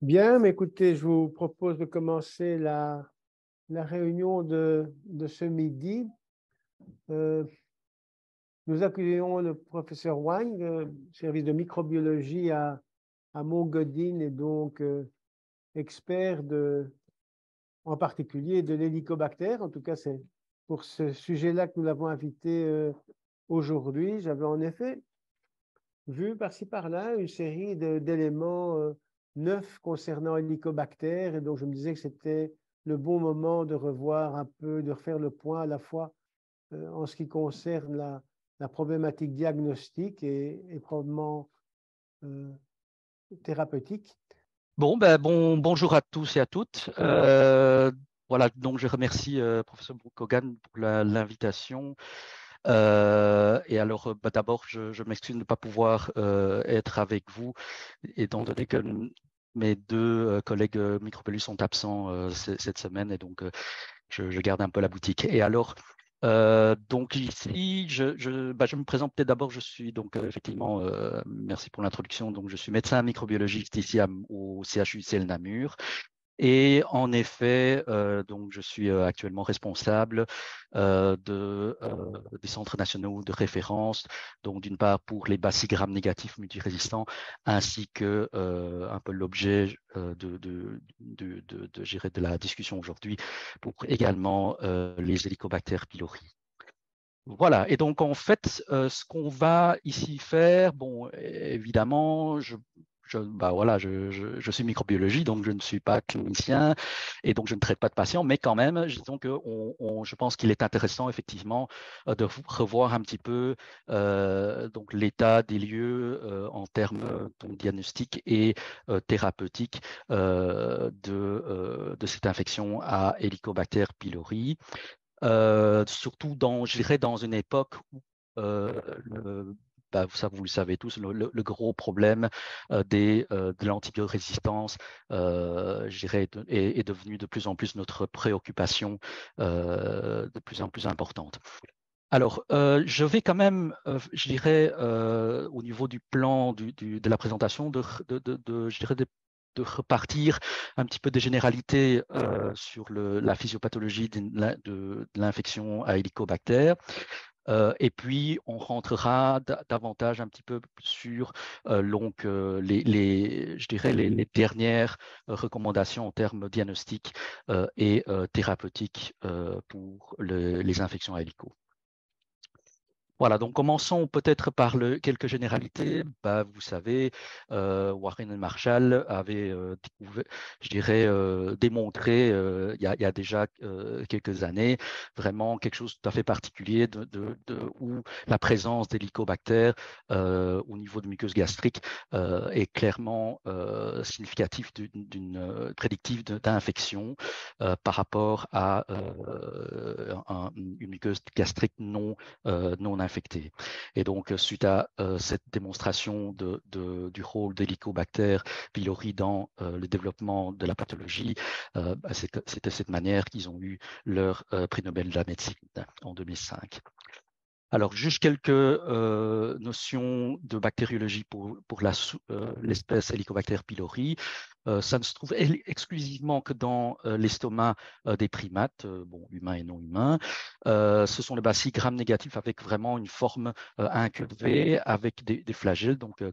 Bien, mais écoutez, je vous propose de commencer la réunion de ce midi. Euh, Nous accueillons le professeur Wang, service de microbiologie à Montgodin et donc expert en particulier de l'hélicobactère. En tout cas, c'est pour ce sujet-là que nous l'avons invité aujourd'hui. J'avais en effet vu par-ci par-là une série d'éléments neufs concernant Helicobacter, et donc je me disais que c'était le bon moment de revoir un peu, de refaire le point à la fois en ce qui concerne la problématique diagnostique et probablement euh, thérapeutique. Bonjour à tous et à toutes. Voilà, donc je remercie professeur Brooke Hogan pour l'invitation. D'abord, je m'excuse de ne pas pouvoir être avec vous, étant donné que mes deux collègues microbiologistes sont absents cette semaine, et donc je garde un peu la boutique. Et alors, donc ici, je me présente peut-être d'abord. Je suis donc effectivement, merci pour l'introduction. Donc, je suis médecin microbiologiste ici au CHUCL Namur. Et en effet, donc je suis actuellement responsable des centres nationaux de référence, donc d'une part pour les bacilles gram-négatifs multirésistants, ainsi que un peu l'objet je dirais, de la discussion aujourd'hui, pour également les Helicobacter pylori. Voilà, et donc en fait, ce qu'on va ici faire, bon, évidemment, je suis microbiologie, donc je ne suis pas clinicien et donc je ne traite pas de patients, mais quand même, disons que je pense qu'il est intéressant effectivement de revoir un petit peu donc l'état des lieux en termes donc, diagnostiques et thérapeutiques de cette infection à Helicobacter pylori. Surtout je dirais dans une époque où euh, le, ça vous le savez tous, le gros problème de l'antibiorésistance, je dirais, est devenu de plus en plus notre préoccupation de plus en plus importante. Alors, je vais quand même, je dirais, au niveau du plan de la présentation, je dirais de repartir un petit peu des généralités sur la physiopathologie de l'infection à Helicobacter. Et puis, on rentrera davantage un petit peu sur je dirais les dernières recommandations en termes diagnostiques et thérapeutiques pour les infections à hélico. Voilà, donc commençons peut-être par quelques généralités. Vous savez, Warren et Marshall avaient je dirais, démontré il y a déjà quelques années vraiment quelque chose de tout à fait particulier où la présence d'hélicobactères au niveau de muqueuse gastrique est clairement significatif d'une prédictive d'infection par rapport à une muqueuse gastrique non infectés. Et donc, suite à cette démonstration du rôle d'Helicobacter pylori dans le développement de la pathologie, c'est de cette manière qu'ils ont eu leur prix Nobel de la médecine en 2005. Alors, juste quelques notions de bactériologie pour l'espèce Helicobacter pylori. Ça ne se trouve exclusivement que dans l'estomac des primates, humains et non humains. Ce sont les bacilles gram-négatifs avec vraiment une forme incurvée, avec des flagelles, donc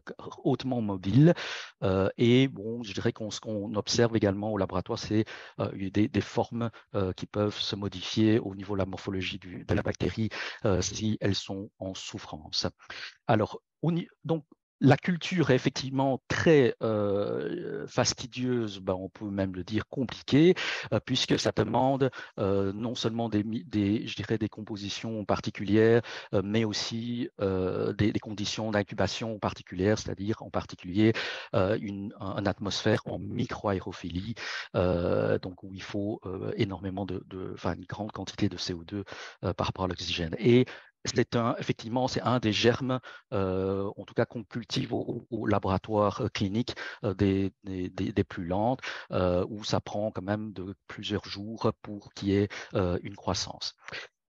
hautement mobiles. Je dirais ce qu'on observe également au laboratoire, c'est des formes qui peuvent se modifier au niveau de la morphologie de la bactérie si elles sont en souffrance. Alors, donc, la culture est effectivement très fastidieuse, on peut même le dire compliquée, puisque ça demande non seulement je dirais des compositions particulières, mais aussi des conditions d'incubation particulières, c'est-à-dire en particulier une atmosphère en microaérophilie, donc où il faut énormément une grande quantité de CO2 par rapport à l'oxygène. Et effectivement, c'est un des germes, en tout cas qu'on cultive au laboratoire clinique, des plus lentes, où ça prend quand même de plusieurs jours pour qu'il y ait une croissance.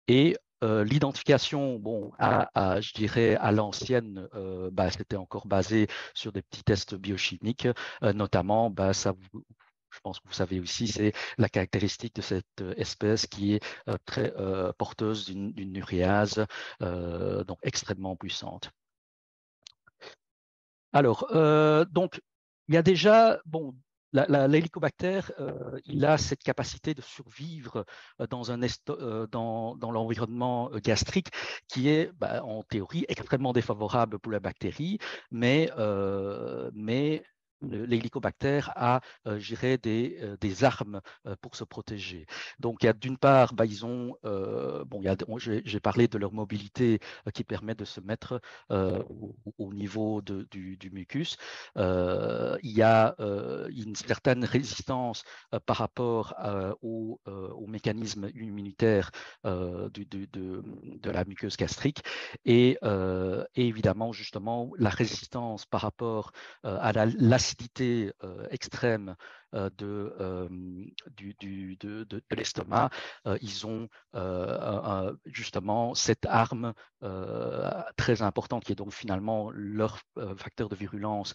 Et l'identification, bon, je dirais à l'ancienne, c'était encore basé sur des petits tests biochimiques, notamment, je pense que vous savez aussi, c'est la caractéristique de cette espèce qui est très porteuse d'une uréase, donc extrêmement puissante. Alors, donc, il y a déjà, bon, l'hélicobactère, il a cette capacité de survivre dans l'environnement gastrique qui est, en théorie, extrêmement défavorable pour la bactérie, mais l'hélicobactère a, je dirais, des armes pour se protéger. Donc, il y a d'une part, ils ont, j'ai parlé de leur mobilité qui permet de se mettre au niveau du mucus. Il y a une certaine résistance par rapport au mécanisme immunitaire de la muqueuse gastrique et évidemment justement la résistance par rapport à l'acidité extrême de l'estomac. Ils ont justement cette arme très importante qui est donc finalement leur facteur de virulence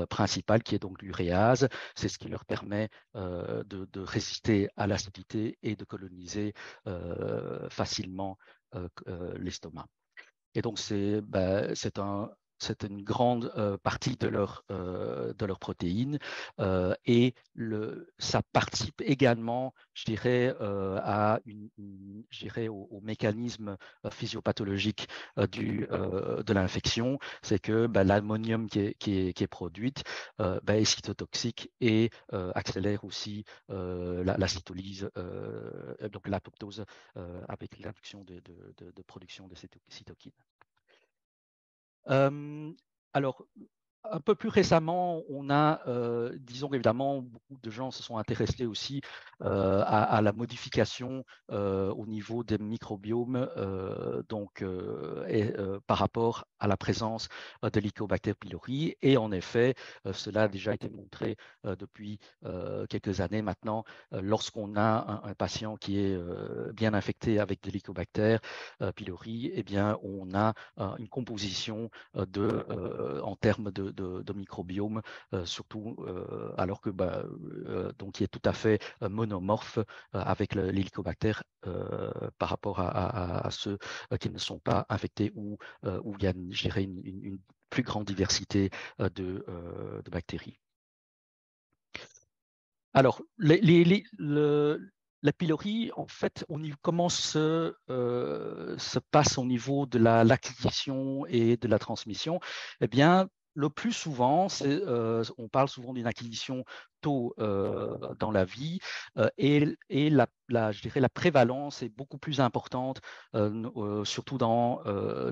principal qui est donc l'uréase. C'est ce qui leur permet de résister à l'acidité et de coloniser facilement l'estomac. Et donc c'est une grande partie de leur protéines et ça participe également, je dirais, au mécanisme physiopathologique de l'infection. C'est que l'ammonium qui est produite est cytotoxique et accélère aussi la cytolyse, donc l'apoptose avec l'induction de production de cytokines. Alors, un peu plus récemment, on a, disons évidemment, beaucoup de gens se sont intéressés aussi à la modification au niveau des microbiomes, par rapport à la présence de l'Helicobacter pylori. Et en effet, cela a déjà été montré depuis quelques années maintenant. Lorsqu'on a un patient qui est bien infecté avec de l'Helicobacter pylori, eh bien, on a une composition en termes de microbiome, surtout alors que donc il est tout à fait monomorphe avec l'hélicobacter par rapport à ceux qui ne sont pas infectés ou où il y a, je dirais, une plus grande diversité de bactéries. Alors, la pylori, en fait, comment se passe au niveau de l'acquisition et de la transmission? Eh bien, le plus souvent, on parle souvent d'une acquisition tôt dans la vie et je dirais la prévalence est beaucoup plus importante, surtout dans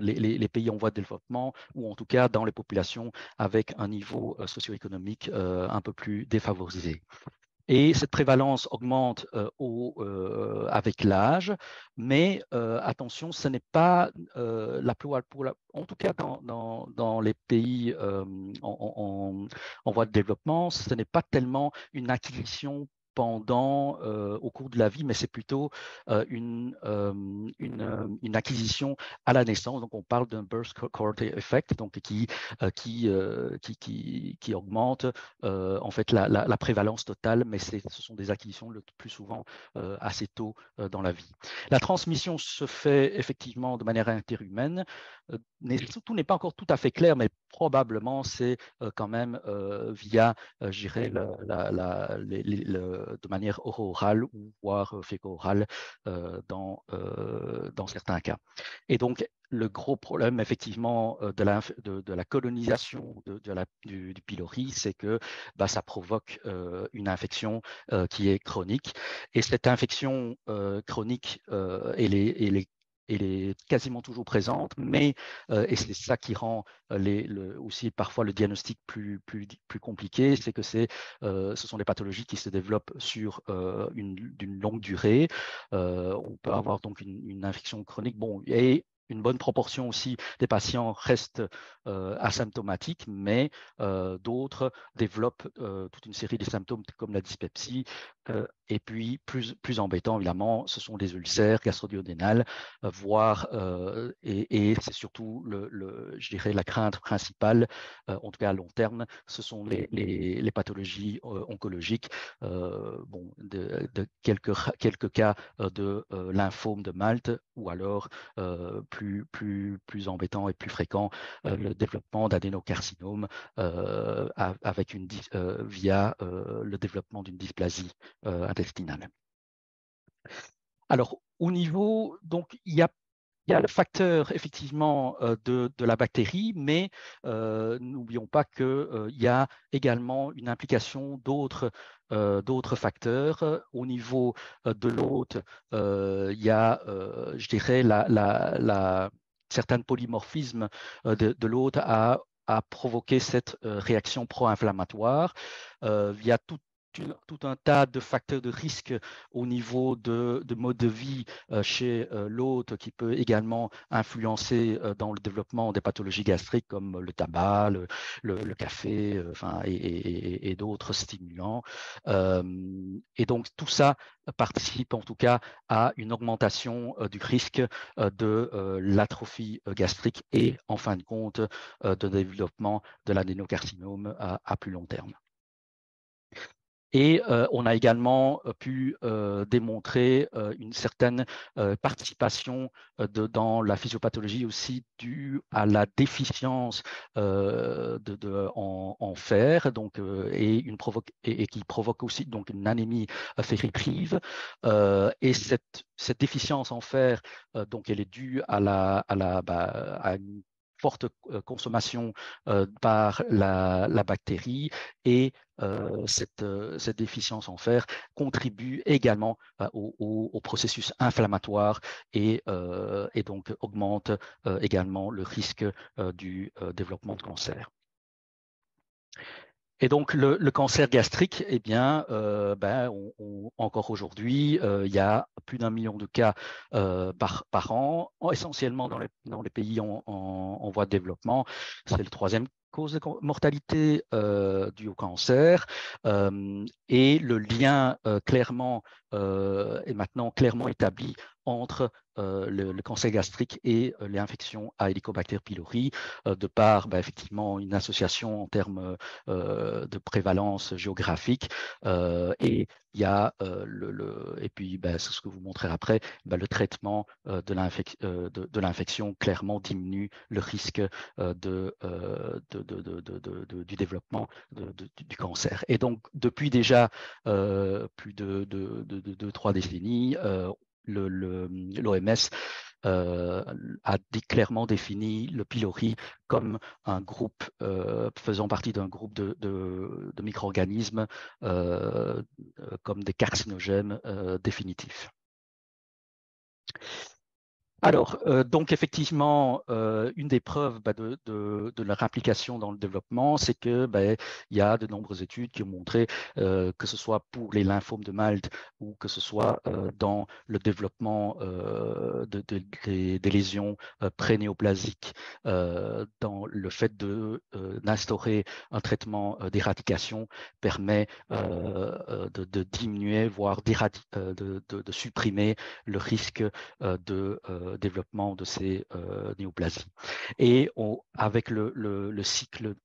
les pays en voie de développement ou en tout cas dans les populations avec un niveau socio-économique un peu plus défavorisé. Et cette prévalence augmente avec l'âge, mais attention, ce n'est pas en tout cas dans les pays en voie de développement, ce n'est pas tellement une acquisition au cours de la vie, mais c'est plutôt une acquisition à la naissance. Donc, on parle d'un birth cohort effect, donc qui augmente en fait la prévalence totale, mais ce sont des acquisitions le plus souvent assez tôt dans la vie. La transmission se fait effectivement de manière interhumaine. Tout n'est pas encore tout à fait clair, mais probablement c'est quand même via, je dirais, de manière orale ou voire féco-orale dans certains cas. Et donc, le gros problème, effectivement, de la colonisation du pylori, c'est que ça provoque une infection qui est chronique. Et cette infection chronique, elle est quasiment toujours présente, mais et c'est ça qui rend aussi parfois le diagnostic plus compliqué, c'est que ce sont des pathologies qui se développent sur d'une longue durée. On peut avoir donc une infection chronique. Bon, et une bonne proportion aussi des patients restent asymptomatiques, mais d'autres développent toute une série de symptômes comme la dyspepsie. Et puis, plus embêtant, évidemment, ce sont les ulcères gastro-duodénales, voire, et c'est surtout, je dirais, la crainte principale, en tout cas à long terme, ce sont les pathologies oncologiques, bon, de quelques cas de lymphome de Malte, ou alors plus embêtant et plus fréquent, le développement d'adénocarcinome via le développement d'une dysplasie intestinale. Alors, au niveau, donc, il y a le facteur effectivement de la bactérie, mais n'oublions pas qu'il y a également une implication d'autres facteurs. Au niveau de l'hôte, il y a, je dirais, certains polymorphismes de l'hôte à provoquer cette réaction pro-inflammatoire. Il y a tout un tas de facteurs de risque au niveau de mode de vie chez l'hôte qui peut également influencer dans le développement des pathologies gastriques comme le tabac, le café, et d'autres stimulants. Et donc tout ça participe en tout cas à une augmentation du risque de l'atrophie gastrique et en fin de compte de développement de l'adénocarcinome à plus long terme. Et on a également pu démontrer une certaine participation dans la physiopathologie aussi due à la déficience en fer, donc, et qui provoque aussi donc une anémie ferriprive. Et cette déficience en fer, donc elle est due à une forte consommation par la bactérie, et cette déficience en fer contribue également au processus inflammatoire et donc augmente également le risque du développement de cancer. Et donc, le cancer gastrique, eh bien, encore aujourd'hui, il y a plus d'1 million de cas par an, essentiellement dans les pays en voie de développement. C'est le 3e cause de mortalité due au cancer. Et le lien est maintenant clairement établi entre le cancer gastrique et les infections à Helicobacter pylori, de par effectivement une association en termes de prévalence géographique, et il y a et puis c'est ce que vous montrez après, le traitement de l'infection clairement diminue le risque du développement du cancer. Et donc depuis déjà plus de 3 décennies, l'OMS a clairement défini le pylori comme un groupe faisant partie d'un groupe de micro-organismes comme des carcinogènes définitifs. Alors, donc effectivement, une des preuves de leur implication dans le développement, c'est que il y a de nombreuses études qui ont montré que ce soit pour les lymphomes de Malte ou que ce soit dans le développement des lésions prénéoplasiques, dans le fait d'instaurer un traitement d'éradication permet de diminuer, voire de supprimer le risque de développement de ces néoplasies. Et avec le cycle,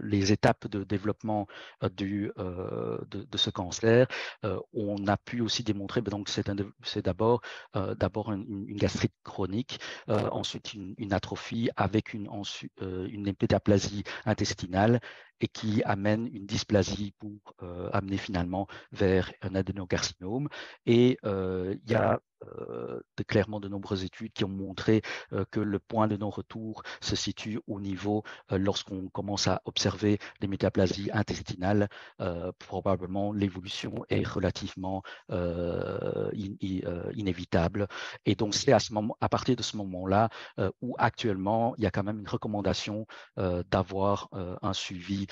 les étapes de développement de ce cancer, on a pu aussi démontrer donc c'est d'abord une gastrite chronique, ensuite une atrophie avec une métaplasie intestinale, et qui amène une dysplasie pour amener finalement vers un adénocarcinome. Et il y a clairement de nombreuses études qui ont montré que le point de non-retour se situe au niveau, lorsqu'on commence à observer les métaplasies intestinales, probablement l'évolution est relativement inévitable. Et donc c'est à partir de ce moment-là où actuellement il y a quand même une recommandation d'avoir un suivi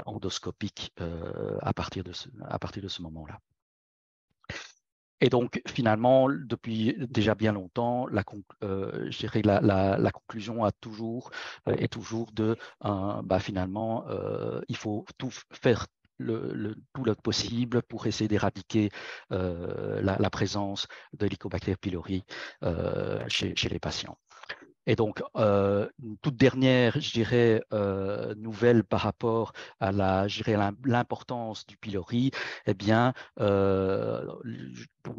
endoscopique à partir de ce moment-là. Et donc, finalement, depuis déjà bien longtemps, je dirais la conclusion est toujours de, finalement, il faut tout faire tout le possible pour essayer d'éradiquer la présence de l'Helicobacter pylori chez les patients. Et donc, une toute dernière, je dirais, nouvelle par rapport à l'importance du pylori, eh bien,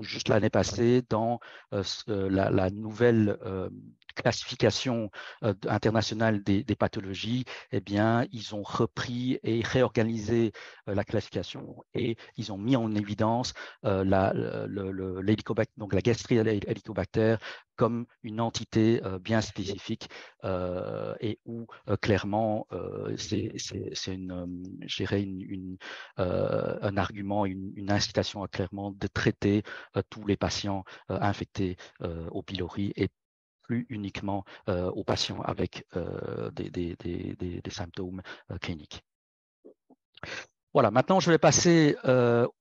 juste l'année passée, dans la nouvelle classification internationale des pathologies, eh bien, ils ont repris et réorganisé la classification et ils ont mis en évidence donc la gastrie Helicobacter comme une entité bien spécifique et où clairement c'est je dirais un argument, une incitation à clairement de traiter tous les patients infectés au pylori et plus uniquement aux patients avec des symptômes cliniques. Voilà, maintenant je vais passer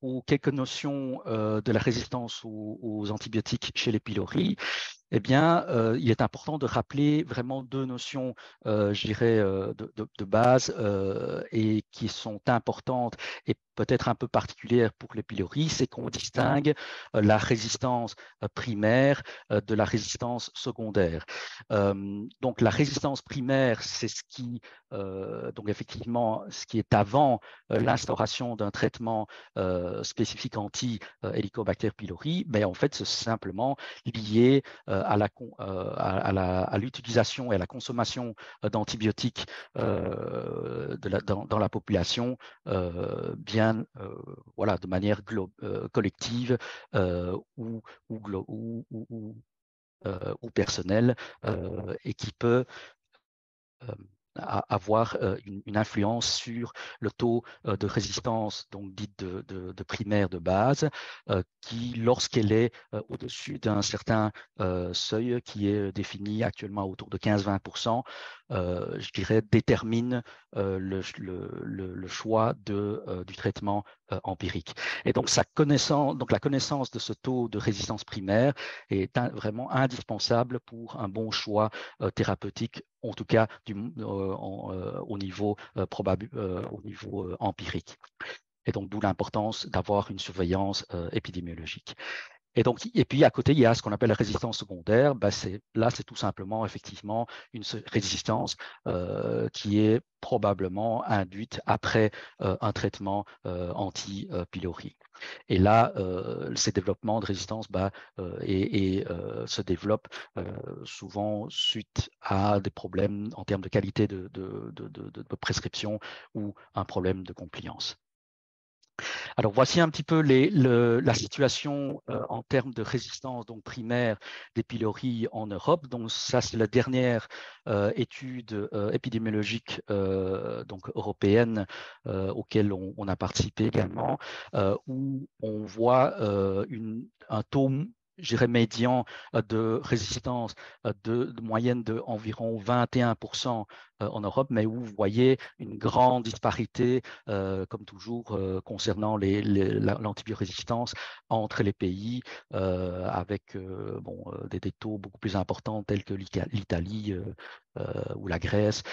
aux quelques notions de la résistance aux antibiotiques chez les pylories. Eh bien, il est important de rappeler vraiment deux notions, je dirais, de base et qui sont importantes et peut-être un peu particulières pour les pylories, c'est qu'on distingue la résistance primaire de la résistance secondaire. Donc, la résistance primaire, c'est ce qui, donc effectivement, ce qui est avant l'instauration d'un traitement spécifique anti-Helicobacter pylori, mais en fait, c'est simplement lié à l'utilisation et à la consommation d'antibiotiques dans la population, voilà, de manière collective ou personnelle, et qui peut avoir une influence sur le taux de résistance, donc dite de primaire de base, qui, lorsqu'elle est au-dessus d'un certain seuil qui est défini actuellement autour de 15-20%, je dirais, détermine le choix du traitement empirique. Et donc, la connaissance de ce taux de résistance primaire est vraiment indispensable pour un bon choix thérapeutique, en tout cas au niveau empirique. Et donc, d'où l'importance d'avoir une surveillance épidémiologique. Et puis, à côté, il y a ce qu'on appelle la résistance secondaire. C'est tout simplement, effectivement, une résistance qui est probablement induite après un traitement anti-pylori. Et là, ces développements de résistance se développent souvent suite à des problèmes en termes de qualité de prescription ou un problème de compliance. Alors, voici un petit peu la situation en termes de résistance donc primaire des pylories en Europe. Donc, ça, c'est la dernière étude épidémiologique donc européenne auquel on a participé également, où on voit un taux, je dirais, médian de résistance de moyenne de environ 21% en Europe, mais où vous voyez une grande disparité, comme toujours, concernant l'antibiorésistance entre les pays, avec des taux beaucoup plus importants tels que l'Italie ou la Grèce.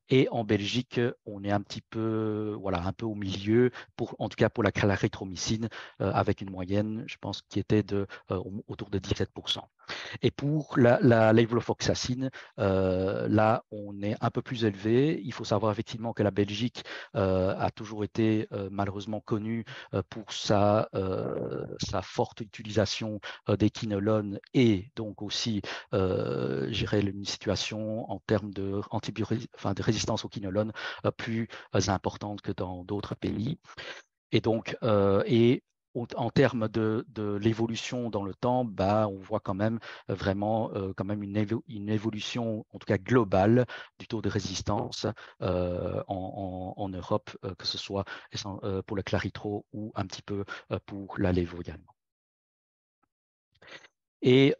Et en Belgique, on est un peu au milieu, en tout cas pour la clarithromycine, avec une moyenne, je pense, qui était autour de 17%. Et pour la levofloxacine, là, on est un peu plus élevé. Il faut savoir effectivement que la Belgique a toujours été malheureusement connue pour sa forte utilisation des quinolones et donc aussi, je dirais, une situation en termes de résistance aux quinolones plus importante que dans d'autres pays. Et donc, en termes de l'évolution dans le temps, on voit quand même vraiment une évolution, en tout cas globale, du taux de résistance en Europe, que ce soit pour le claritro ou un petit peu pour la lévo également. Et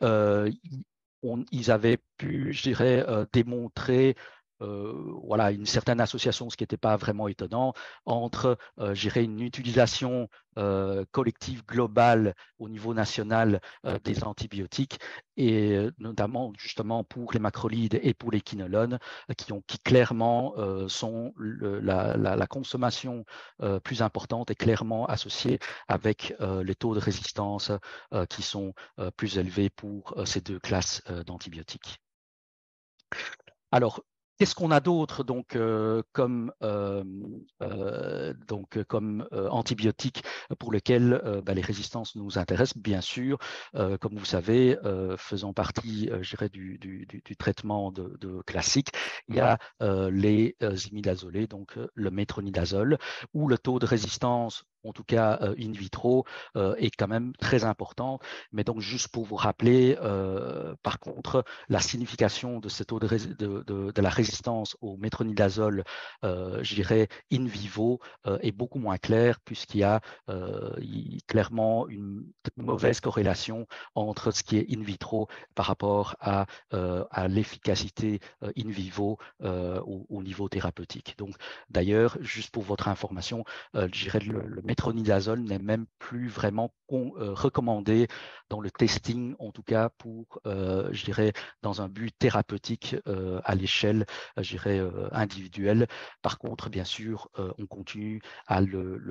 ils avaient pu, je dirais, démontrer voilà, une certaine association, ce qui n'était pas vraiment étonnant, entre je dirais, une utilisation collective globale au niveau national des antibiotiques, et notamment justement pour les macrolides et pour les quinolones, qui clairement sont la consommation plus importante est clairement associée avec les taux de résistance qui sont plus élevés pour ces deux classes d'antibiotiques. Alors, qu'est-ce qu'on a d'autre donc, comme antibiotiques pour lesquels les résistances nous intéressent? Bien sûr, comme vous savez, faisant partie, je dirais, du traitement de classique, il y a les imidazolés, donc le métronidazole, où le taux de résistance, en tout cas in vitro, est quand même très important. Mais donc, juste pour vous rappeler, par contre, la signification de ce taux de la résistance au métronidazole, je dirais, in vivo, est beaucoup moins claire, puisqu'il y a clairement une mauvaise corrélation entre ce qui est in vitro par rapport à l'efficacité in vivo au niveau thérapeutique. Donc, d'ailleurs, juste pour votre information, je dirais le métronidazole n'est même plus vraiment recommandé dans le testing, en tout cas pour, je dirais, dans un but thérapeutique à l'échelle, je dirais, individuelle. Par contre, bien sûr, on continue à le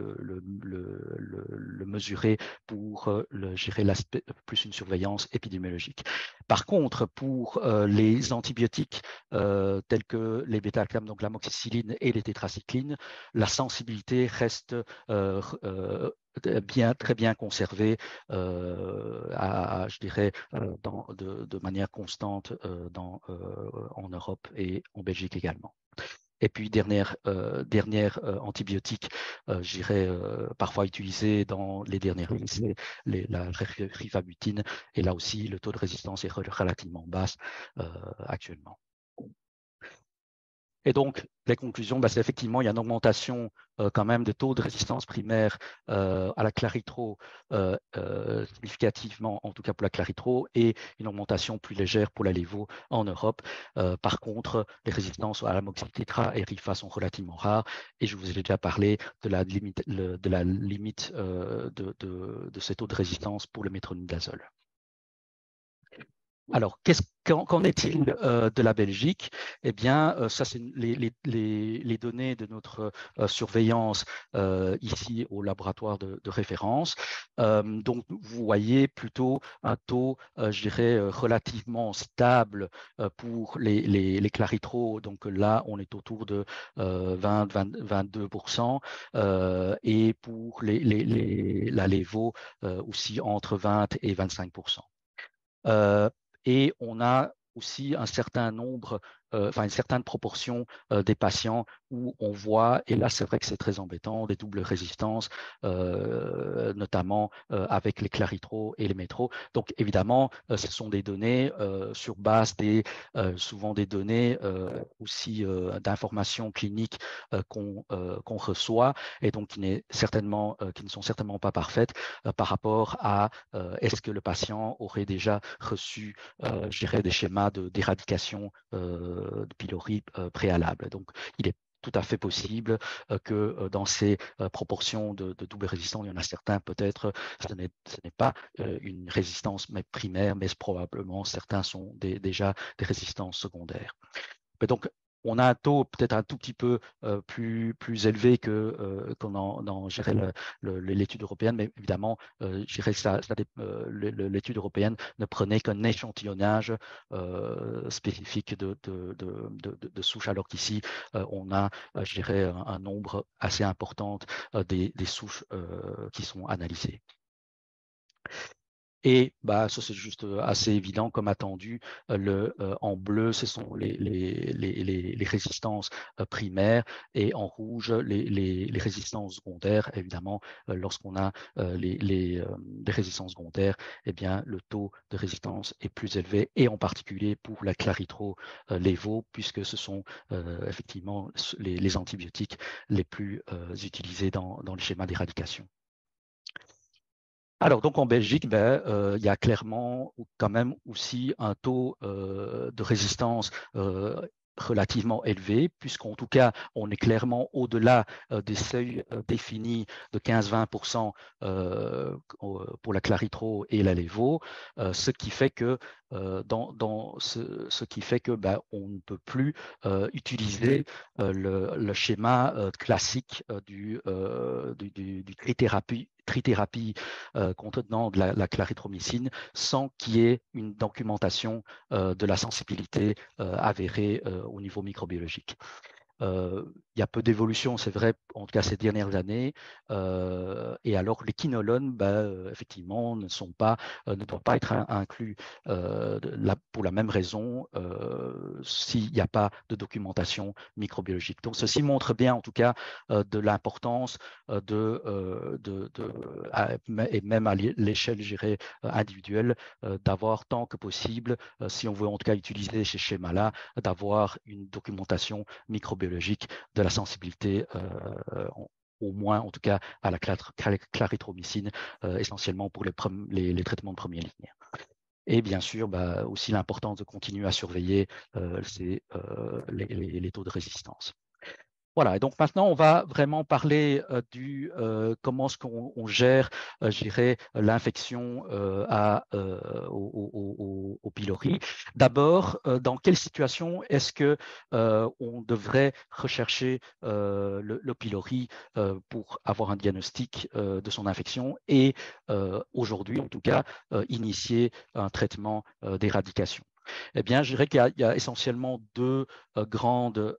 mesurer pour, je dirais, l'aspect plus une surveillance épidémiologique. Par contre, pour les antibiotiques tels que les bêta-lactam, donc l'amoxicilline et les tétracyclines, la sensibilité reste très bien conservée, je dirais, de manière constante en Europe et en Belgique également. Et puis, dernière antibiotique, je dirais, parfois utilisée dans les dernières listes, la rifabutine. Et là aussi, le taux de résistance est relativement bas actuellement. Et donc, les conclusions, c'est effectivement, il y a une augmentation quand même des taux de résistance primaire à la claritro significativement, en tout cas pour la claritro, et une augmentation plus légère pour la lévo en Europe. Par contre, les résistances à l'amoxicilline et rifa sont relativement rares, et je vous ai déjà parlé de la limite de ces taux de résistance pour le métronidazole. Alors, qu'en est-il de la Belgique? Eh bien, ça, c'est les données de notre surveillance ici au laboratoire de référence. Donc, vous voyez plutôt un taux, je dirais, relativement stable pour les claritro. Donc là, on est autour de 20-22%, et pour la lévo aussi entre 20 et 25%. Et on a aussi un certain nombre, une certaine proportion des patients où on voit, et là c'est vrai que c'est très embêtant, des doubles résistances, notamment avec les claritro et les métro. Donc évidemment, ce sont des données sur base souvent des données aussi d'informations cliniques qu'on reçoit, et donc qui ne sont certainement pas parfaites par rapport à est-ce que le patient aurait déjà reçu, je dirais, des schémas d'éradication de pylori préalables. Donc, il est tout à fait possible que dans ces proportions de double résistance, il y en a certains, peut-être, ce n'est pas une résistance primaire, mais probablement certains sont déjà des résistances secondaires. Mais donc, on a un taux peut-être un tout petit peu plus élevé que dans l'étude européenne, mais évidemment, je dirais que l'étude européenne ne prenait qu'un échantillonnage spécifique de souches, alors qu'ici, on a, je dirais, un nombre assez important des souches qui sont analysées. Et ça, c'est juste assez évident comme attendu. En bleu, ce sont les résistances primaires, et en rouge, les résistances secondaires. Évidemment, lorsqu'on a des résistances secondaires, eh bien, le taux de résistance est plus élevé, et en particulier pour la claritro lévo, puisque ce sont effectivement les antibiotiques les plus utilisés dans le schéma d'éradication. Alors, donc en Belgique, il y a clairement quand même aussi un taux de résistance relativement élevé, puisqu'en tout cas, on est clairement au-delà des seuils définis de 15-20% pour la claritro et la lévo, ce qui fait que on ne peut plus utiliser le schéma classique du trithérapie contenant de la clarithromycine sans qu'il y ait une documentation de la sensibilité avérée au niveau microbiologique. Il y a peu d'évolution, c'est vrai, en tout cas ces dernières années. Et alors, les quinolones, effectivement, ne doivent pas être inclus pour la même raison s'il n'y a pas de documentation microbiologique. Donc, ceci montre bien, en tout cas, de l'importance et même à l'échelle, je dirais, individuelle, d'avoir tant que possible, si on veut en tout cas utiliser ces schémas-là, d'avoir une documentation microbiologique de la sensibilité, au moins en tout cas à la clarithromycine, essentiellement pour les traitements de première ligne. Et bien sûr, aussi l'importance de continuer à surveiller les taux de résistance. Voilà, et donc maintenant, on va vraiment parler comment est-ce qu'on gère, je dirais, l'infection au pylori. D'abord, dans quelle situation est-ce qu'on devrait rechercher le pylori pour avoir un diagnostic de son infection et aujourd'hui, en tout cas, initier un traitement d'éradication? Eh bien, je dirais qu'il y a essentiellement deux grandes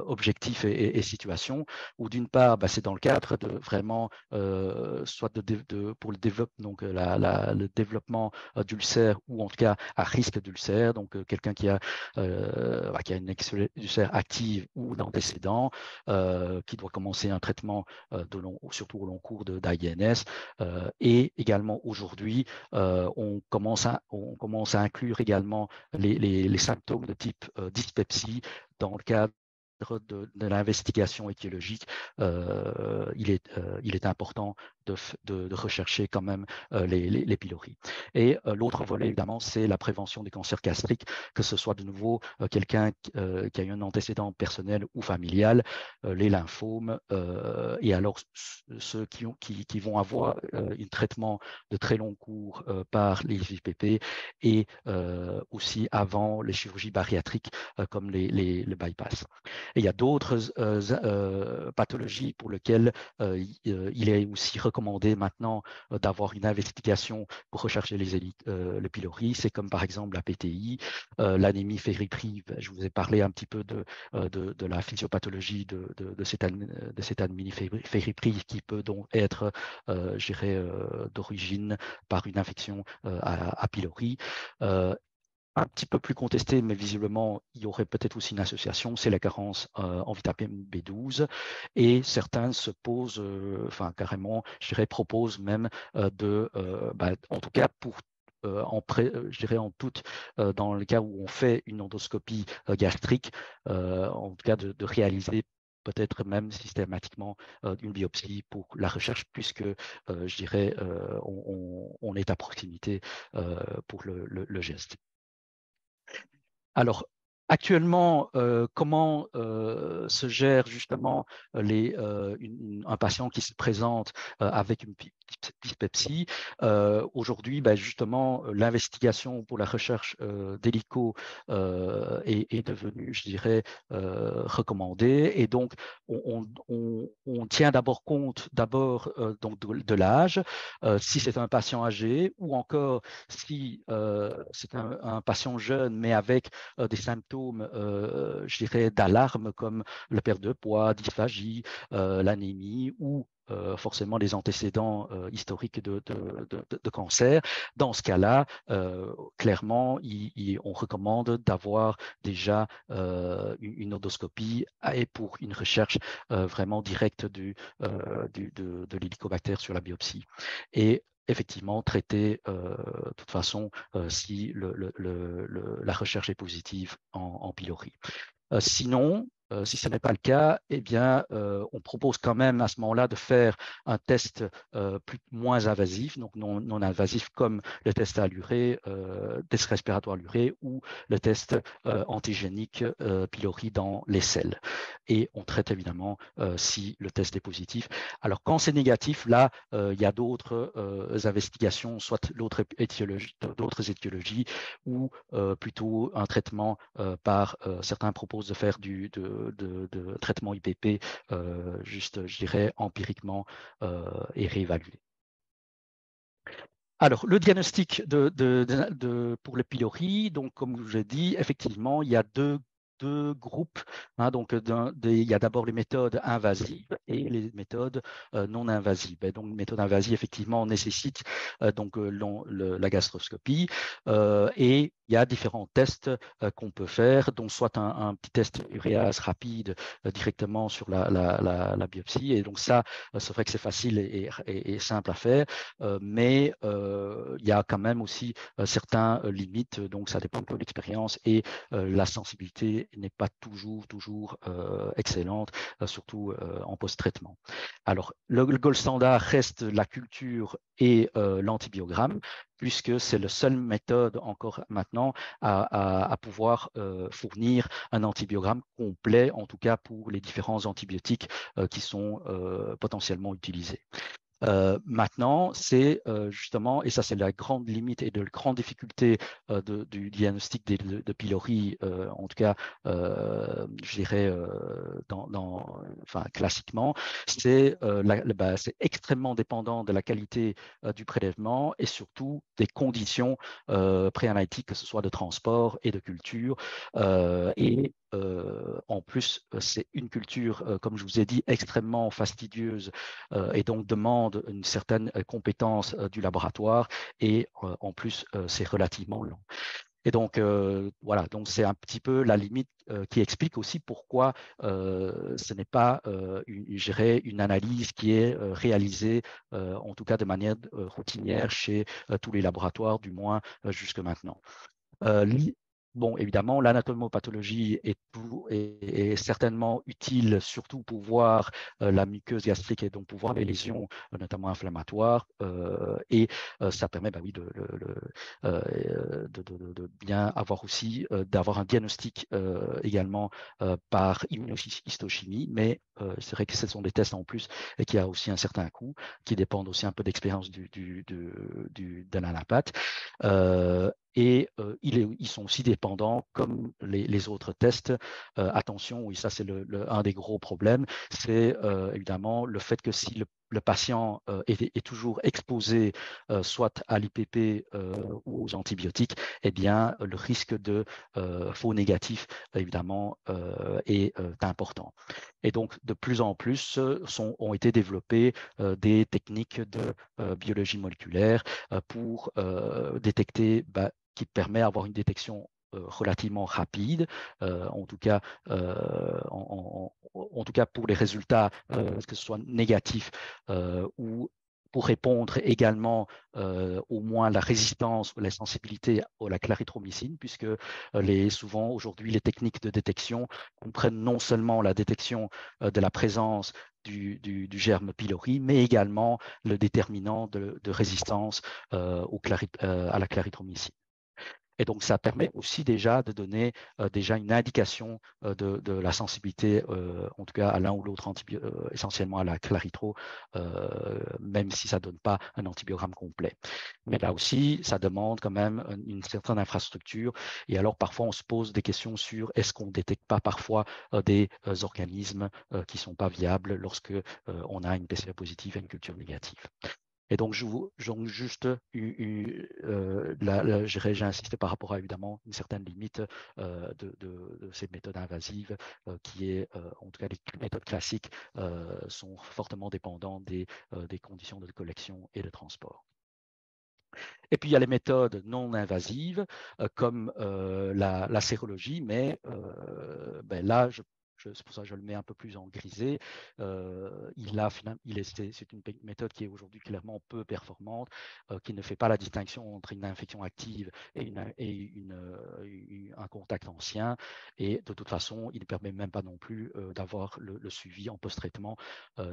objectifs et situations, où d'une part, c'est dans le cadre de vraiment, soit pour le développement, donc le développement d'ulcères, ou en tout cas à risque d'ulcère, donc quelqu'un qui a une ulcère active ou d'antécédent, qui doit commencer un traitement surtout au long cours d'AINS. Et également aujourd'hui, on commence à inclure également les symptômes de type dyspepsie dans le cadre de l'investigation étiologique. Il est important de rechercher quand même les pylori. Et l'autre volet, évidemment, c'est la prévention des cancers gastriques, que ce soit de nouveau quelqu'un qui a eu un antécédent personnel ou familial, les lymphomes, et alors ceux qui vont avoir un traitement de très long cours par les IVPP, et aussi avant les chirurgies bariatriques comme le bypass. Et il y a d'autres pathologies pour lesquelles il est aussi recommandé maintenant d'avoir une investigation pour rechercher le pylori. C'est comme par exemple la PTI, l'anémie fériprive. Je vous ai parlé un petit peu de la physiopathologie de cette anémie fériprive qui peut donc être, je dirais, d'origine par une infection à pylori. Un petit peu plus contesté, mais visiblement, il y aurait peut-être aussi une association, c'est la carence en vitamine B12. Et certains se posent, carrément, je dirais, proposent même en tout cas pour je dirais dans le cas où on fait une endoscopie gastrique, en tout cas de réaliser peut-être même systématiquement une biopsie pour la recherche, puisque je dirais on est à proximité pour le geste. Alors, actuellement, comment se gère justement un patient qui se présente avec une dyspepsie? Aujourd'hui, justement, l'investigation pour la recherche d'hélico est devenue, je dirais, recommandée. Et donc, on tient d'abord compte donc de l'âge, si c'est un patient âgé, ou encore si c'est un patient jeune, mais avec des symptômes, je dirais, d'alarme, comme la perte de poids, dysphagie, l'anémie, ou forcément des antécédents historiques de cancer. Dans ce cas-là, clairement, on recommande d'avoir déjà une endoscopie et pour une recherche vraiment directe de l'hélicobactère sur la biopsie. Et effectivement traiter de toute façon si la recherche est positive en pylori. Sinon, si ce n'est pas le cas, eh bien, on propose quand même à ce moment-là de faire un test moins invasif, donc non invasif comme le test à l'urée, test respiratoire à l'urée ou le test antigénique pylori dans les selles. Et on traite évidemment si le test est positif. Alors quand c'est négatif, là, il y a d'autres investigations, soit d'autres étiologies ou plutôt un traitement par certains proposent de faire de traitement IPP juste, je dirais, empiriquement et réévalué. Alors, le diagnostic pour le pylori, donc comme je l'ai dit, effectivement, il y a deux groupes. Hein, donc, il y a d'abord les méthodes invasives et les méthodes non invasives. Et donc, les méthodes invasives, effectivement, nécessitent la gastroscopie et il y a différents tests qu'on peut faire, dont soit un petit test uréase rapide directement sur la biopsie. Et donc, ça, c'est vrai que c'est facile et simple à faire, mais il y a quand même aussi certaines limites, donc ça dépend de l'expérience et la sensibilité n'est pas toujours excellente, surtout en post-traitement. Alors, le gold standard reste la culture et l'antibiogramme, puisque c'est la seule méthode encore maintenant à pouvoir fournir un antibiogramme complet, en tout cas pour les différents antibiotiques qui sont potentiellement utilisés. Maintenant, c'est justement, et ça c'est la grande limite et de la grande difficulté du diagnostic de pylori, en tout cas, je dirais, classiquement, c'est extrêmement dépendant de la qualité du prélèvement et surtout des conditions préanalytiques, que ce soit de transport et de culture. En plus, c'est une culture, comme je vous ai dit, extrêmement fastidieuse et donc demande une certaine compétence du laboratoire et en plus, c'est relativement lent. Et donc, voilà, donc c'est un petit peu la limite qui explique aussi pourquoi ce n'est pas, une analyse qui est réalisée, en tout cas de manière routinière chez tous les laboratoires, du moins jusque maintenant. Bon, évidemment, l'anatomopathologie est certainement utile, surtout pour voir la muqueuse gastrique et donc pour voir les lésions, notamment inflammatoires. Et ça permet, oui, de bien avoir aussi, d'avoir un diagnostic également par immunohistochimie. Mais c'est vrai que ce sont des tests en plus et qui a aussi un certain coût, qui dépendent aussi un peu d'expérience de l'anapathe. Et ils sont aussi dépendants, comme les autres tests. Attention, oui, ça c'est un des gros problèmes, c'est évidemment le fait que si le patient est toujours exposé soit à l'IPP ou aux antibiotiques, eh bien, le risque de faux négatif, évidemment, est important. Et donc, de plus en plus, ont été développées des techniques de biologie moléculaire pour détecter, qui permet d'avoir une détection relativement rapide, en tout cas pour les résultats, que ce soit négatifs ou pour répondre également au moins la résistance ou la sensibilité à la clarithromycine, puisque souvent aujourd'hui les techniques de détection comprennent non seulement la détection de la présence du germe pylori, mais également le déterminant de résistance à la clarithromycine. Et donc, ça permet aussi déjà de donner déjà une indication de la sensibilité, en tout cas à l'un ou l'autre essentiellement à la claritro, même si ça ne donne pas un antibiogramme complet. Mais là aussi, ça demande quand même une certaine infrastructure. Et alors, parfois, on se pose des questions sur est-ce qu'on ne détecte pas parfois des organismes qui ne sont pas viables lorsque on a une PCR positive et une culture négative. Et donc, j'ai insisté par rapport à évidemment une certaine limite de ces méthodes invasives, qui est, en tout cas, les méthodes classiques sont fortement dépendantes des conditions de collection et de transport. Et puis, il y a les méthodes non invasives, comme la sérologie, mais là, c'est pour ça que je le mets un peu plus en grisé. C'est une méthode qui est aujourd'hui clairement peu performante, qui ne fait pas la distinction entre une infection active et un contact ancien. Et de toute façon, il ne permet même pas non plus d'avoir le suivi en post-traitement.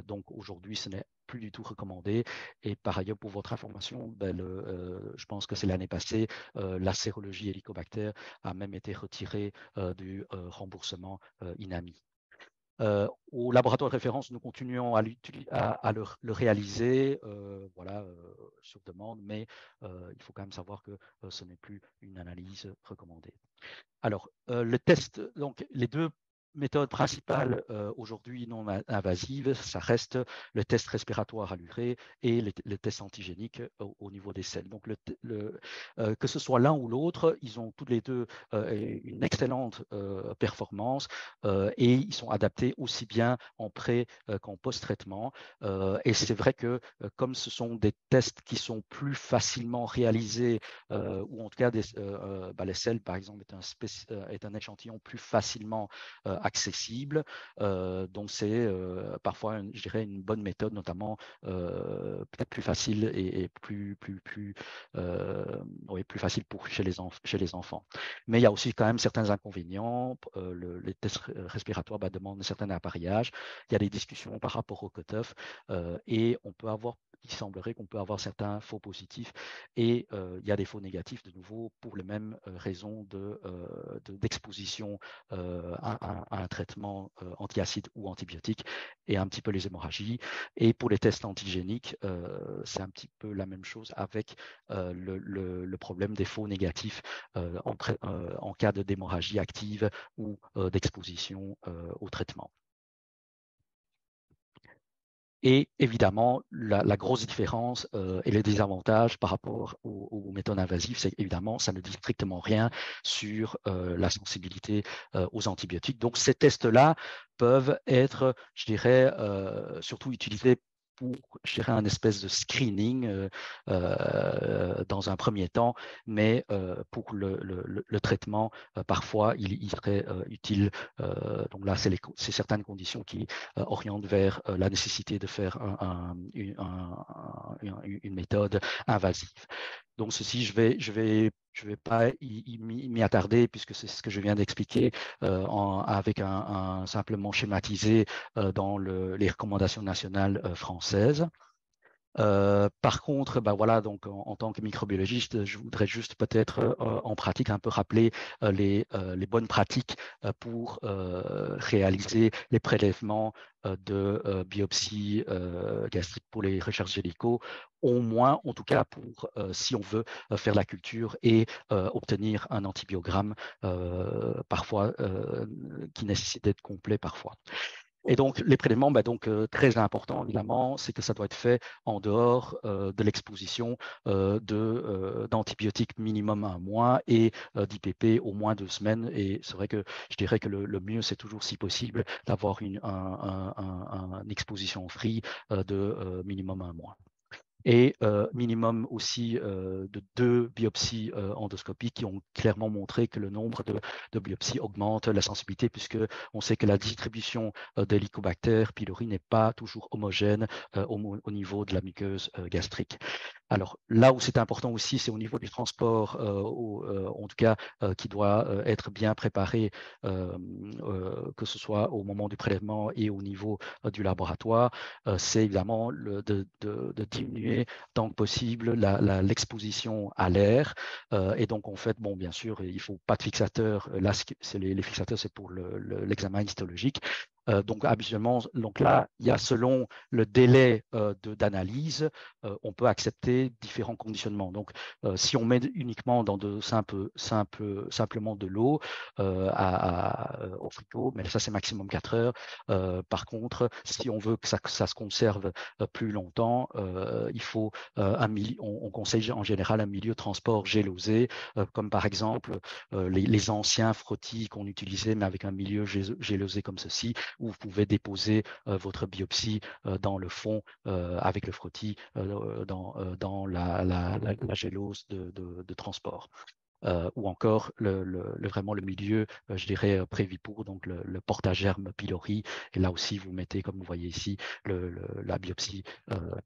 Donc aujourd'hui, ce n'est plus du tout recommandé. Et par ailleurs, pour votre information, je pense que c'est l'année passée, la sérologie Helicobacter a même été retirée du remboursement INAMI. Au laboratoire de référence, nous continuons à le réaliser sur demande, mais il faut quand même savoir que ce n'est plus une analyse recommandée. Alors, le test, donc les deux méthodes principales aujourd'hui non invasives, ça reste le test respiratoire à l'urée et le test antigénique au niveau des selles. Donc, que ce soit l'un ou l'autre, ils ont tous les deux une excellente performance et ils sont adaptés aussi bien en pré qu'en post-traitement. Et c'est vrai que comme ce sont des tests qui sont plus facilement réalisés, ou en tout cas les selles, par exemple, est un échantillon plus facilement accessible. Donc c'est parfois, je dirais, une bonne méthode, notamment peut-être plus facile et plus facile chez les enfants. Mais il y a aussi quand même certains inconvénients. Les tests respiratoires demandent un certain appareillage. Il y a des discussions par rapport au cutoff et il semblerait qu'on peut avoir certains faux positifs et il y a des faux négatifs de nouveau pour les mêmes raisons d'exposition à un traitement antiacide ou antibiotique et un petit peu les hémorragies. Et pour les tests antigéniques, c'est un petit peu la même chose avec le problème des faux négatifs en cas d'hémorragie active ou d'exposition au traitement. Et évidemment, la grosse différence et les désavantages par rapport aux méthodes invasives, c'est évidemment, ça ne dit strictement rien sur la sensibilité aux antibiotiques. Donc, ces tests-là peuvent être, je dirais, surtout utilisés pour, je dirais, un espèce de screening dans un premier temps, mais pour le traitement, parfois, il serait utile. Donc là, c'est certaines conditions qui orientent vers la nécessité de faire une méthode invasive. Donc ceci, je vais pas m'y attarder puisque c'est ce que je viens d'expliquer avec simplement schématisé dans les recommandations nationales françaises. Par contre, voilà, donc en tant que microbiologiste, je voudrais juste peut-être en pratique un peu rappeler les bonnes pratiques pour réaliser les prélèvements de biopsie gastrique pour les recherches hélico, au moins, en tout cas, pour si on veut faire la culture et obtenir un antibiogramme, parfois qui nécessite d'être complet parfois. Et donc, les prélèvements, très important, évidemment, c'est que ça doit être fait en dehors de l'exposition d'antibiotiques minimum 1 mois et d'IPP au moins 2 semaines. Et c'est vrai que je dirais que le mieux, c'est toujours, si possible, d'avoir une exposition free de minimum 1 mois. Et minimum aussi de 2 biopsies endoscopiques qui ont clairement montré que le nombre de biopsies augmente la sensibilité, puisque on sait que la distribution d'Helicobacter pylori n'est pas toujours homogène au niveau de la muqueuse gastrique. Alors là où c'est important aussi, c'est au niveau du transport, en tout cas qui doit être bien préparé, que ce soit au moment du prélèvement et au niveau du laboratoire. C'est évidemment de diminuer tant que possible l'exposition à l'air. Et donc en fait, bon, bien sûr, il ne faut pas de fixateur. Là, les fixateurs, c'est pour l'examen histologique. Donc habituellement, là, il y a selon le délai d'analyse, on peut accepter différents conditionnements. Donc, si on met uniquement dans simplement de l'eau au frigo, mais ça c'est maximum 4 heures. Par contre, si on veut que ça se conserve plus longtemps, il faut on conseille en général un milieu de transport gélosé, comme par exemple les anciens frottis qu'on utilisait, mais avec un milieu gélosé comme ceci, où vous pouvez déposer votre biopsie dans le fond avec le frottis dans la gélose de transport. ou encore vraiment le milieu, je dirais, Prévipour, donc le porte-à-germe pylori. Et là aussi, vous mettez, comme vous voyez ici, la biopsie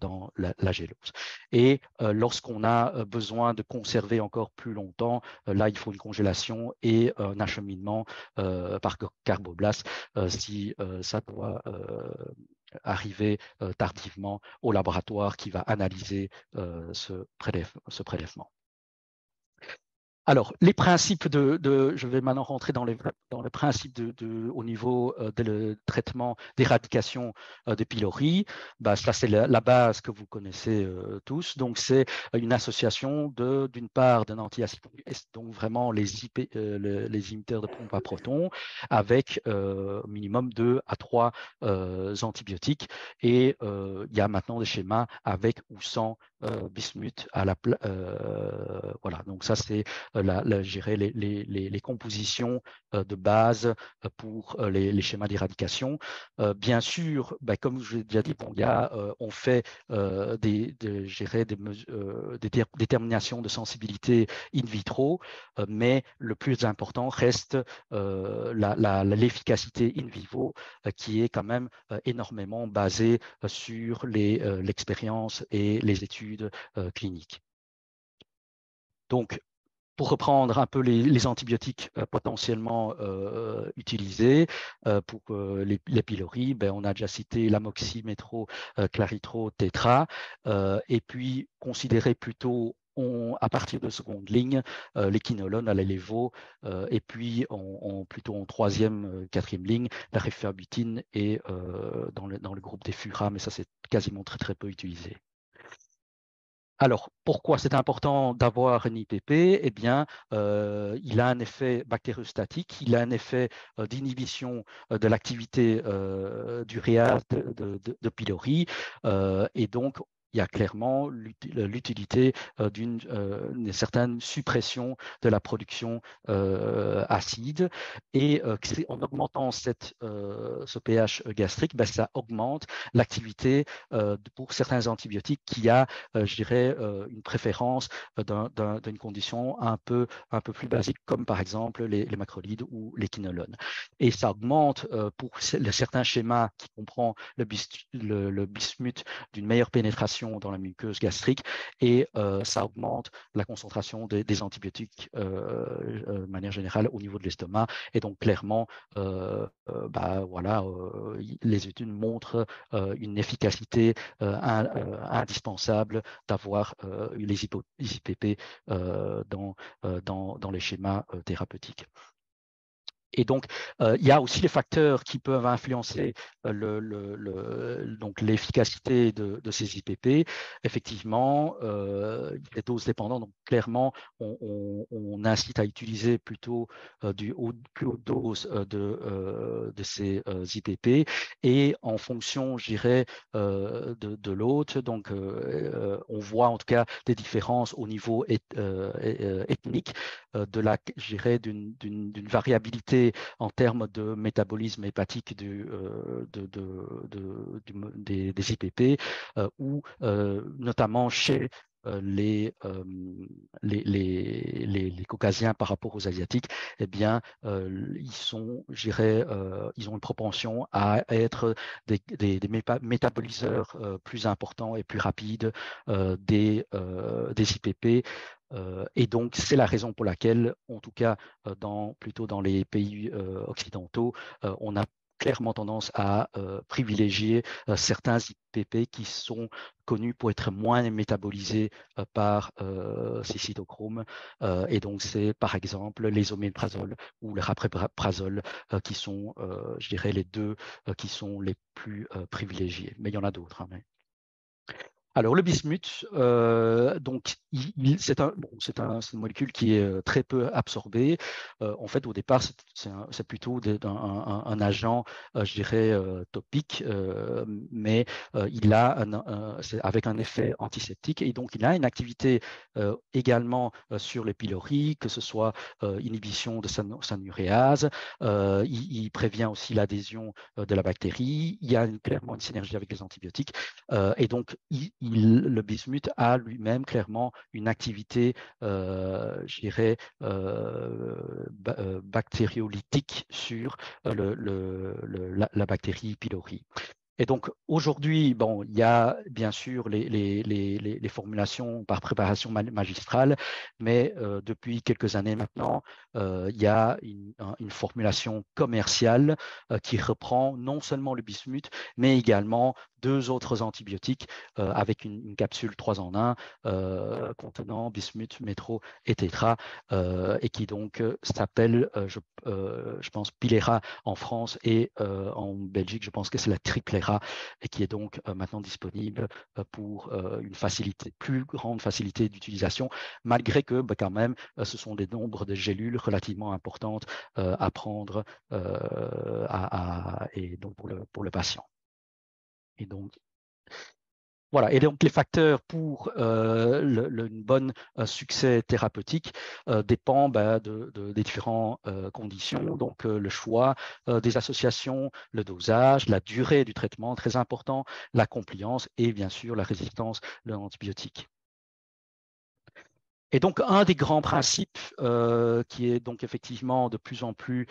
dans la gélose. Et lorsqu'on a besoin de conserver encore plus longtemps, là, il faut une congélation et un acheminement par carboblaste si ça doit arriver tardivement au laboratoire qui va analyser ce prélèvement. Alors, les principes je vais maintenant rentrer dans les principes au niveau de traitement d'éradication des pylori. Ça, c'est la base que vous connaissez tous. Donc, c'est une association d'une part d'un antiacide, donc vraiment les inhibiteurs de pompe à protons, avec au minimum 2 à 3 antibiotiques. Et il y a maintenant des schémas avec ou sans bismuth à la voilà, donc ça c'est les compositions de base pour les schémas d'éradication. Bien sûr, comme je l'ai déjà dit, on fait des déterminations de sensibilité in vitro, mais le plus important reste l'efficacité in vivo, qui est quand même énormément basée sur l'expérience et les études cliniques. Donc, pour reprendre un peu les antibiotiques potentiellement utilisés pour les pylori, on a déjà cité l'amoxy, métro, claritro, tétra, et puis considérer plutôt à partir de seconde ligne, les quinolones à l'élévo, et puis plutôt en troisième, quatrième ligne, la rifabutin et dans le groupe des furas, mais ça c'est quasiment très très peu utilisé. Alors, pourquoi c'est important d'avoir un IPP? Eh bien, il a un effet bactériostatique, il a un effet d'inhibition de l'activité du réage de pylori, et donc il y a clairement l'utilité d'une certaine suppression de la production acide. Et en augmentant ce pH gastrique, ça augmente l'activité pour certains antibiotiques qui a, je dirais, une préférence d'une condition un peu plus basique, comme par exemple les macrolides ou les quinolones. Et ça augmente pour certains schémas qui comprend le bismuth d'une meilleure pénétration dans la muqueuse gastrique, et ça augmente la concentration des antibiotiques de manière générale au niveau de l'estomac. Et donc clairement, voilà, les études montrent une efficacité indispensable d'avoir les IPP dans les schémas thérapeutiques. Et donc, il y a aussi les facteurs qui peuvent influencer donc l'efficacité de ces IPP. Effectivement, les doses dépendantes. Donc, clairement, on incite à utiliser plutôt plus haute dose de ces IPP, et en fonction, je dirais, de l'hôte. Donc, on voit en tout cas des différences au niveau ethnique, je dirais, d'une variabilité en termes de métabolisme hépatique des IPP, ou notamment chez les caucasiens par rapport aux asiatiques, eh bien, ils ont une propension à être des métaboliseurs plus importants et plus rapides des IPP. Et donc, c'est la raison pour laquelle, en tout cas, plutôt dans les pays occidentaux, on a clairement tendance à privilégier certains IPP qui sont connus pour être moins métabolisés par ces cytochromes. Et donc, c'est par exemple les oméprazole ou le rapéprazole qui sont, je dirais, les deux qui sont les plus privilégiés. Mais il y en a d'autres. Alors, le bismuth, donc, c'est une molécule qui est très peu absorbée. En fait, au départ, c'est plutôt un agent, je dirais, topique, mais il a avec un effet antiseptique, et donc il a une activité également sur les pylori, que ce soit inhibition de sanuréase. Il prévient aussi l'adhésion de la bactérie. Il y a clairement une synergie avec les antibiotiques, et donc le bismuth a lui-même clairement une activité, je dirais, bactériolytique sur la bactérie pylori. Et donc aujourd'hui, bon, il y a bien sûr les formulations par préparation magistrale, mais depuis quelques années maintenant, il y a une formulation commerciale qui reprend non seulement le bismuth, mais également 2 autres antibiotiques avec une capsule 3 en 1 contenant bismuth, métro et tétra, et qui donc s'appelle, je pense, Pilera en France, et en Belgique, je pense que c'est la Triplera, et qui est donc maintenant disponible pour une plus grande facilité d'utilisation, malgré que quand même ce sont des nombres de gélules relativement importantes à prendre et donc pour le patient. Et donc, voilà. Et donc les facteurs pour une bonne succès thérapeutique dépendent des différentes conditions. Donc le choix des associations, le dosage, la durée du traitement, très important, la compliance et bien sûr la résistance à l'antibiotique. Et donc, un des grands principes qui est donc effectivement de plus en plus,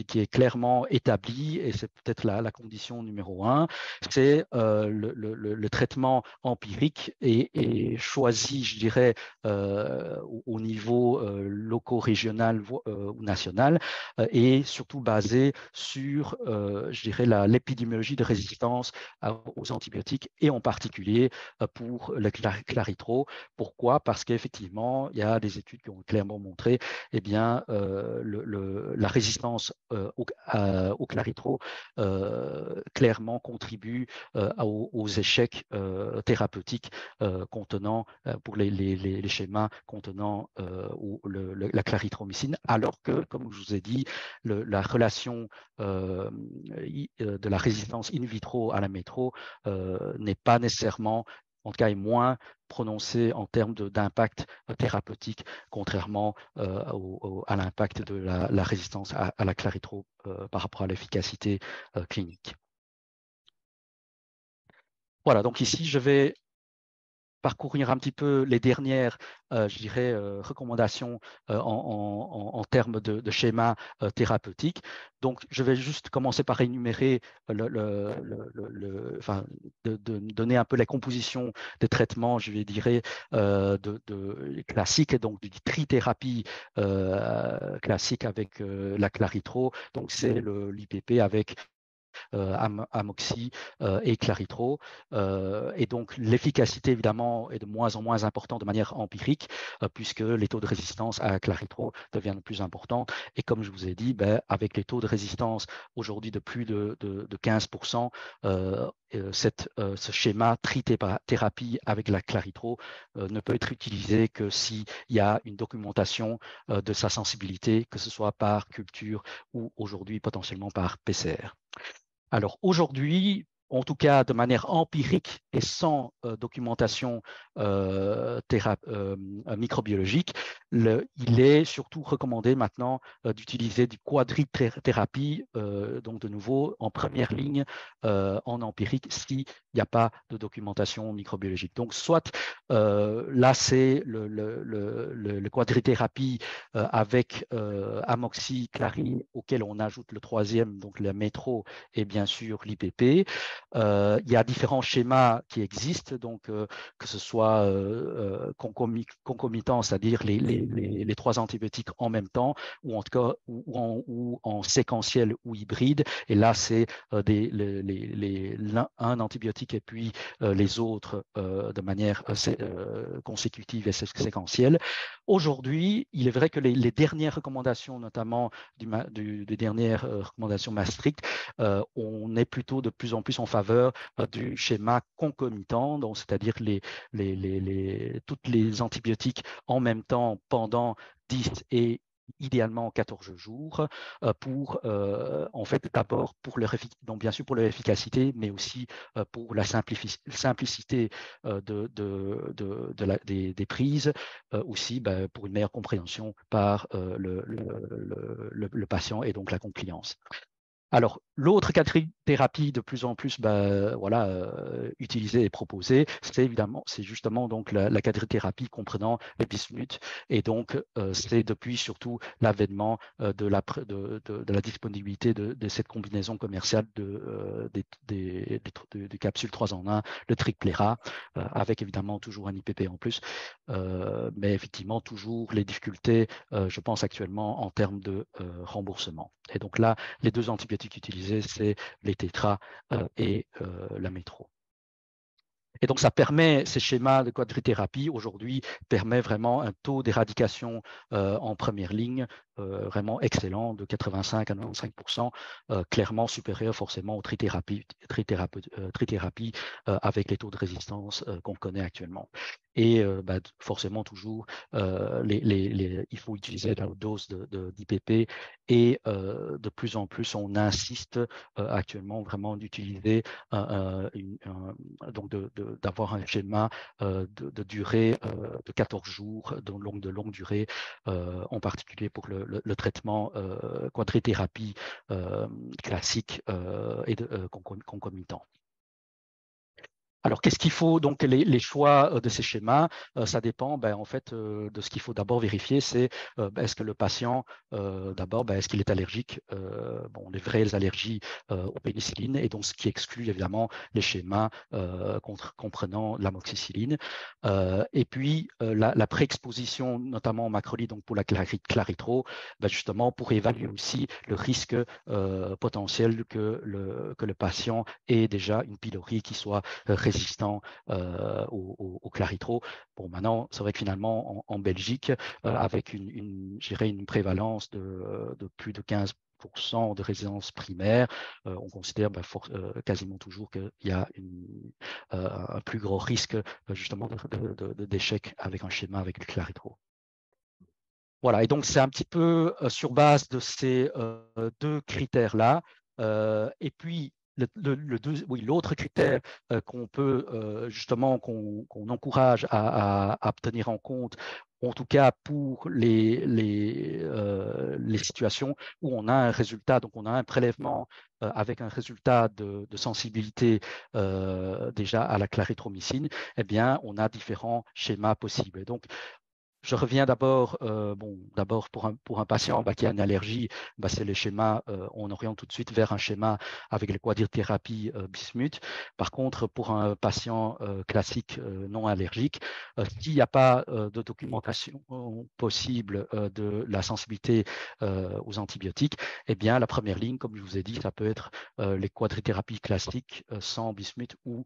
qui est clairement établi, et c'est peut-être la condition numéro 1, c'est le traitement empirique et choisi, je dirais, au niveau loco-régional ou national, et surtout basé sur, je dirais, l'épidémiologie de résistance aux antibiotiques, et en particulier pour le claritro. Pourquoi? Parce qu'effectivement, il y a des études qui ont clairement montré la résistance au claritro clairement contribue aux échecs thérapeutiques contenant, pour les schémas contenant la clarithromycine, alors que, comme je vous ai dit, la relation de la résistance in vitro à la métro n'est pas nécessairement, en tout cas est moins prononcé en termes d'impact thérapeutique, contrairement à l'impact de la résistance à la claritro par rapport à l'efficacité clinique. Voilà, donc ici, je vais parcourir un petit peu les dernières, je dirais, recommandations en termes de schéma thérapeutique. Donc, je vais juste commencer par énumérer, donner un peu la composition des traitements, je vais dire, classiques, donc de trithérapie classique avec la claritro. Donc, c'est l'IPP avec amoxy et claritro. Et donc, l'efficacité, évidemment, est de moins en moins importante de manière empirique, puisque les taux de résistance à claritro deviennent de plus importants. Et comme je vous ai dit, avec les taux de résistance aujourd'hui de plus de 15%, ce schéma trithérapie avec la claritro ne peut être utilisé que s'il y a une documentation de sa sensibilité, que ce soit par culture ou aujourd'hui potentiellement par PCR. Alors aujourd'hui, en tout cas de manière empirique et sans documentation microbiologique, il est surtout recommandé maintenant d'utiliser du quadrithérapie, donc de nouveau en première ligne en empirique s'il n'y a pas de documentation microbiologique. Donc soit là c'est le quadrithérapie avec amoxiclarine auquel on ajoute le troisième, donc la métro, et bien sûr l'IPP. Il y a différents schémas qui existent, donc que ce soit concomitant, c'est-à-dire les 3 antibiotiques en même temps, ou en tout cas ou en séquentiel ou hybride. Et là, c'est un antibiotique et puis les autres de manière consécutive et séquentielle. Aujourd'hui, il est vrai que les dernières recommandations, notamment des dernières recommandations Maastricht, on est plutôt de plus en plus en faveur du schéma concomitant, donc c'est-à-dire toutes les antibiotiques en même temps pendant 10 et idéalement 14 jours, pour en fait d'abord donc bien sûr pour leur efficacité, mais aussi pour la simplicité des prises, aussi pour une meilleure compréhension par le patient et donc la compliance. Alors, l'autre thérapie de plus en plus utilisée et proposée, c'est justement donc la quadrithérapie comprenant les bismuths. Et donc, c'est depuis surtout l'avènement de la disponibilité de cette combinaison commerciale des capsules 3 en 1, le tripléra, avec évidemment toujours un IPP en plus. Mais effectivement, toujours les difficultés, je pense actuellement, en termes de remboursement. Et donc là, les deux antibiotiques utilisés, c'est les tétras et la métro. Et donc, ça permet, ces schémas de quadrithérapie, aujourd'hui, permet vraiment un taux d'éradication en première ligne vraiment excellent, de 85 à 95%, clairement supérieur forcément aux trithérapies avec les taux de résistance qu'on connaît actuellement. Et forcément, toujours, il faut utiliser la dose d'IPP et de plus en plus, on insiste actuellement vraiment d'utiliser donc d'avoir un schéma de durée de 14 jours, de longue durée, en particulier pour le traitement quadrithérapie classique et concomitant. Alors, qu'est-ce qu'il faut? Donc, les choix de ces schémas, ça dépend en fait de ce qu'il faut d'abord vérifier, c'est est-ce que le patient, d'abord, est-ce qu'il est allergique, les vraies allergies aux pénicillines, et donc ce qui exclut évidemment les schémas comprenant l'amoxicilline. Et puis, la préexposition, notamment en macrolide, donc pour la claritro, justement pour évaluer aussi le risque potentiel que le patient ait déjà une pylori qui soit résistant au claritro. Bon, maintenant, c'est vrai que finalement, en Belgique, avec une prévalence de plus de 15% de résidence primaire, on considère quasiment toujours qu'il y a un plus gros risque justement d'échec avec un schéma avec le claritro. Voilà, et donc c'est un petit peu sur base de ces deux critères-là. Et puis, l'autre critère qu'on peut justement, qu'on encourage à tenir en compte, en tout cas pour les situations où on a un résultat, donc on a un prélèvement avec un résultat de sensibilité déjà à la clarithromycine, eh bien, on a différents schémas possibles. Donc, je reviens d'abord pour un patient qui a une allergie, c'est les schémas, on oriente tout de suite vers un schéma avec les quadrithérapie bismuth. Par contre, pour un patient classique non allergique, s'il n'y a pas de documentation possible de la sensibilité aux antibiotiques, eh bien la première ligne, comme je vous ai dit, ça peut être les quadrithérapies classiques sans bismuth ou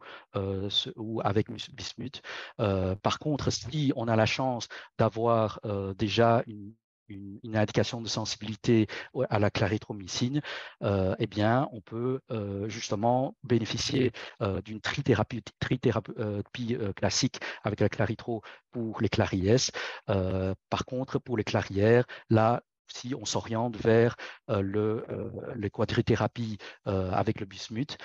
avec bismuth. Par contre, si on a la chance d'avoir déjà une indication de sensibilité à la clarithromycine, eh bien, on peut justement bénéficier d'une trithérapie classique avec la claritro pour les claries. Par contre, pour les clarières, là, si on s'oriente vers les quadrithérapies avec le bismuth,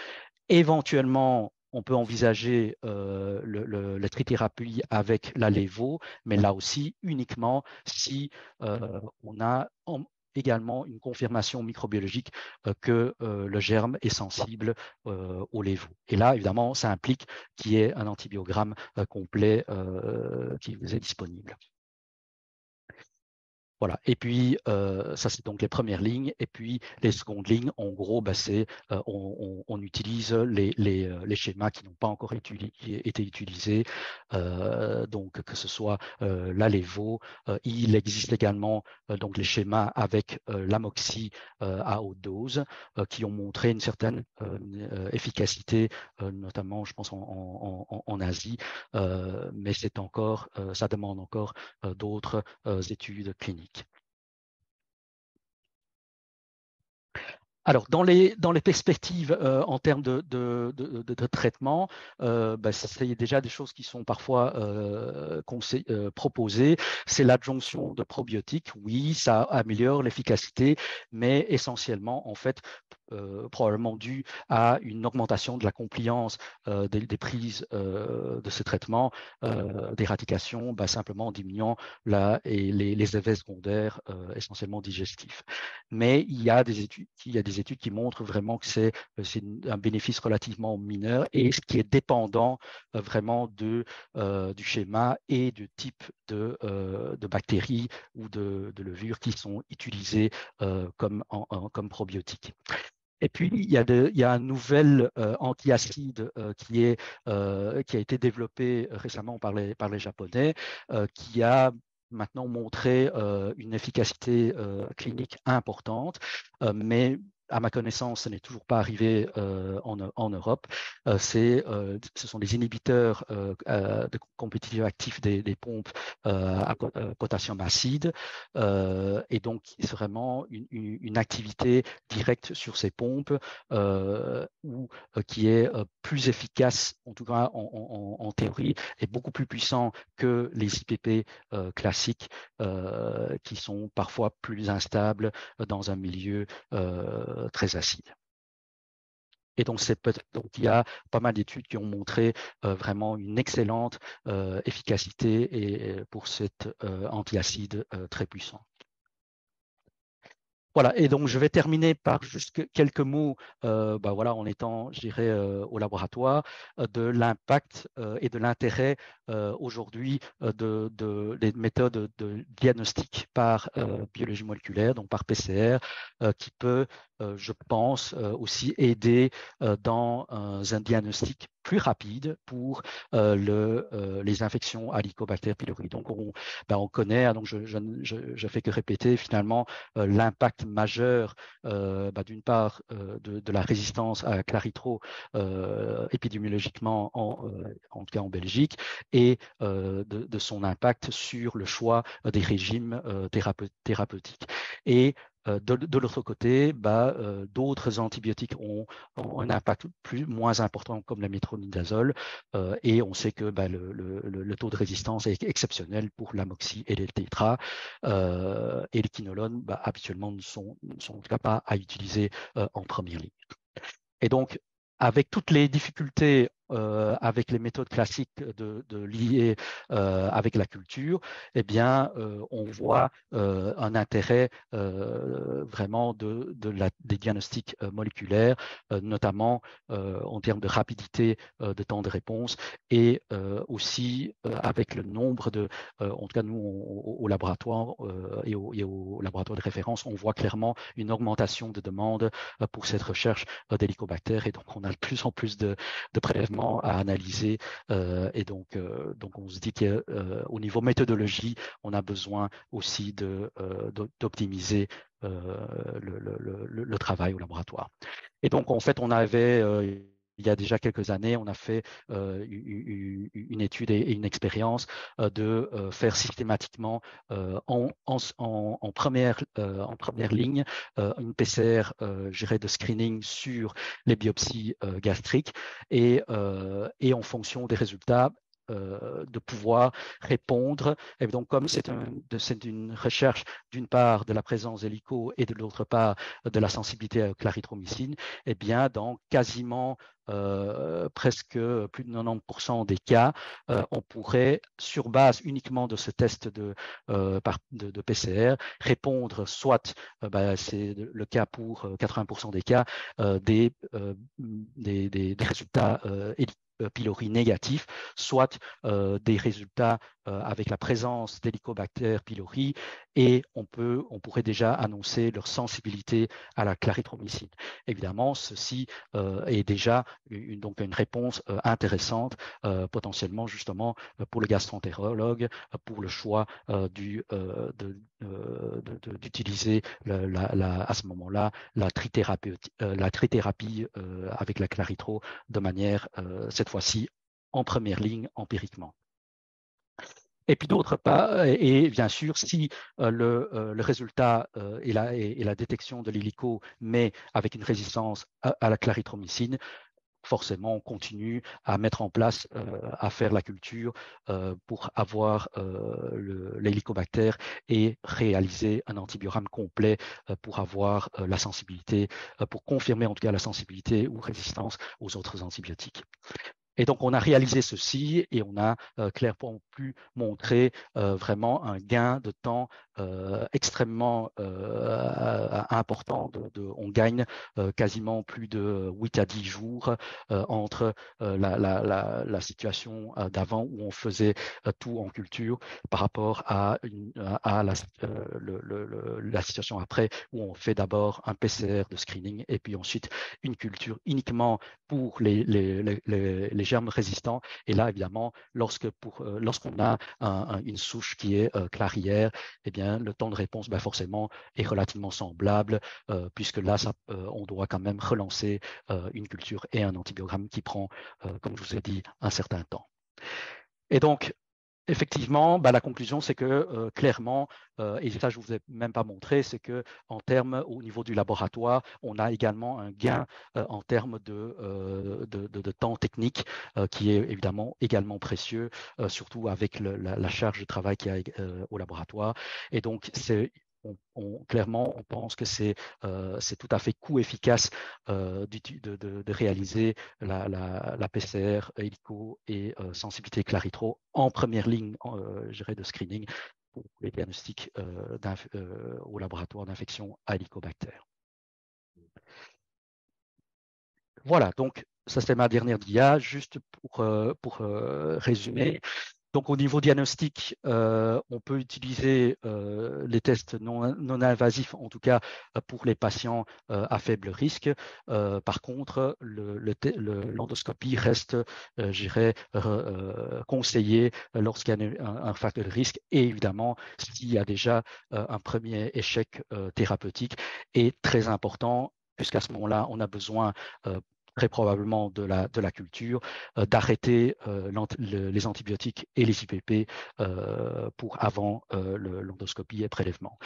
éventuellement, on peut envisager la trithérapie avec la lévo, mais là aussi uniquement si on a également une confirmation microbiologique que le germe est sensible au lévo. Et là, évidemment, ça implique qu'il y ait un antibiogramme complet qui vous est disponible. Voilà. Et puis, ça, c'est donc les premières lignes. Et puis, les secondes lignes, en gros, c'est on utilise les schémas qui n'ont pas encore été utilisés. Donc, que ce soit la lévo. Il existe également donc les schémas avec l'amoxy à haute dose qui ont montré une certaine efficacité, notamment, je pense, en Asie. Mais ça demande encore d'autres études cliniques. Alors, dans les perspectives en termes de traitement, c'est déjà des choses qui sont parfois proposées. C'est l'adjonction de probiotiques. Oui, ça améliore l'efficacité, mais essentiellement, en fait, probablement dû à une augmentation de la compliance des prises de ce traitement d'éradication, simplement en diminuant les effets secondaires essentiellement digestifs. Mais il y a des études qui montrent vraiment que c'est un bénéfice relativement mineur et ce qui est dépendant vraiment du schéma et du type de bactéries ou de levures qui sont utilisées comme probiotiques. Et puis, il y a un nouvel antiacide qui a été développé récemment par les Japonais, qui a maintenant montré une efficacité clinique importante, mais à ma connaissance, ce n'est toujours pas arrivé en Europe. Ce sont des inhibiteurs de compétitif actif des pompes à potassium acide. Et donc, c'est vraiment une activité directe sur ces pompes qui est plus efficace, en tout cas en théorie, et beaucoup plus puissant que les IPP classiques qui sont parfois plus instables dans un milieu très acide. Et donc, il y a pas mal d'études qui ont montré vraiment une excellente efficacité pour cet antiacide très puissant. Voilà, et donc je vais terminer par juste quelques mots, voilà, en étant, je dirais, au laboratoire, de l'impact et de l'intérêt aujourd'hui des méthodes de diagnostic par biologie moléculaire, donc par PCR, qui peut, je pense, aussi aider dans un diagnostic plus rapide pour les infections à Helicobacter pylori. Donc on connaît, donc je fais que répéter finalement l'impact majeur d'une part de la résistance à Claritro épidémiologiquement en tout cas en Belgique, et de son impact sur le choix des régimes thérapeutiques. Et de l'autre côté, d'autres antibiotiques ont un impact moins important comme la métronidazole, et on sait que le taux de résistance est exceptionnel pour l'amoxy et les tétras, et les quinolones habituellement ne sont en tout cas pas à utiliser en première ligne. Et donc, avec toutes les difficultés avec les méthodes classiques de lier avec la culture, eh bien, on voit un intérêt vraiment des diagnostics moléculaires, notamment en termes de rapidité de temps de réponse, et aussi avec le nombre en tout cas nous au laboratoire et au laboratoire de référence, on voit clairement une augmentation de demande pour cette recherche d'Helicobacter, et donc on a de plus en plus de prélèvements à analyser, et donc on se dit qu'au niveau méthodologie, on a besoin aussi d'optimiser le travail au laboratoire. Et donc en fait, on avait il y a déjà quelques années, on a fait une étude et une expérience de faire systématiquement en première ligne une PCR de screening sur les biopsies gastriques, et en fonction des résultats, de pouvoir répondre. Et donc, comme c'est une recherche d'une part de la présence d'hélico et de l'autre part de la sensibilité à la clarithromycine, eh bien, dans quasiment presque plus de 90% des cas, on pourrait, sur base uniquement de ce test de PCR, répondre soit, c'est le cas pour 80% des cas, des résultats pylori négatifs, soit des résultats avec la présence d'Helicobacter pylori, et on pourrait déjà annoncer leur sensibilité à la clarithromycine. Évidemment, ceci est déjà une réponse intéressante potentiellement justement pour le gastroentérologue, pour le choix d'utiliser à ce moment-là la trithérapie avec la claritro de manière cette fois-ci en première ligne empiriquement. Et puis d'autre part, et bien sûr, si le résultat est la détection de l'hélico, mais avec une résistance à la clarithromycine, forcément, on continue à mettre en place, à faire la culture pour avoir l'hélicobactère et réaliser un antibiogramme complet pour avoir la sensibilité, pour confirmer en tout cas la sensibilité ou résistance aux autres antibiotiques. Et donc, on a réalisé ceci et on a clairement pu montrer vraiment un gain de temps extrêmement important. On gagne quasiment plus de 8 à 10 jours entre la situation d'avant où on faisait tout en culture par rapport à la situation après où on fait d'abord un PCR de screening et puis ensuite une culture uniquement pour les germes résistants. Et là, évidemment, lorsqu'on a une souche qui est clairière, eh bien, le temps de réponse, forcément, est relativement semblable, puisque là, on doit quand même relancer une culture et un antibiogramme qui prend, comme je vous ai dit, un certain temps. Et donc, effectivement, la conclusion, c'est que clairement, et ça je ne vous ai même pas montré, c'est qu'en termes au niveau du laboratoire, on a également un gain en termes de temps technique qui est évidemment également précieux, surtout avec la charge de travail qu'il y a au laboratoire. Et donc, clairement, on pense que c'est tout à fait coût efficace de réaliser la PCR, hélico et sensibilité claritro en première ligne de screening pour les diagnostics au laboratoire d'infection à Helicobacter. Voilà, donc ça c'est ma dernière dia, juste pour résumer. Donc, au niveau diagnostic, on peut utiliser les tests non invasifs, en tout cas pour les patients à faible risque. Par contre, l'endoscopie reste, je dirais, conseillée lorsqu'il y a un facteur de risque et évidemment s'il y a déjà un premier échec thérapeutique est très important, puisqu'à ce moment-là, on a besoin très probablement de la culture, d'arrêter les antibiotiques et les IPP pour avant l'endoscopie et prélèvement.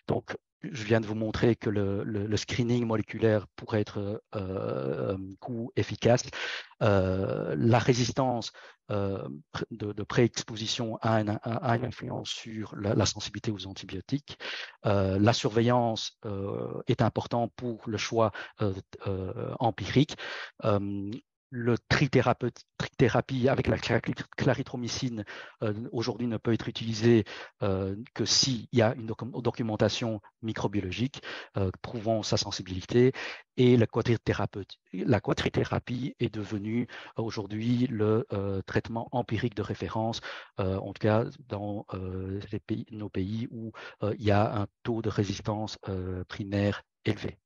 Donc, je viens de vous montrer que le screening moléculaire pourrait être coût efficace. La résistance de pré-exposition a une influence sur la sensibilité aux antibiotiques. La surveillance est importante pour le choix empirique. Le trithérapie avec la clarithromycine aujourd'hui ne peut être utilisée que s'il y a une documentation microbiologique prouvant sa sensibilité, et la quadrithérapie est devenue aujourd'hui le traitement empirique de référence, en tout cas dans nos pays où il y a un taux de résistance primaire élevé.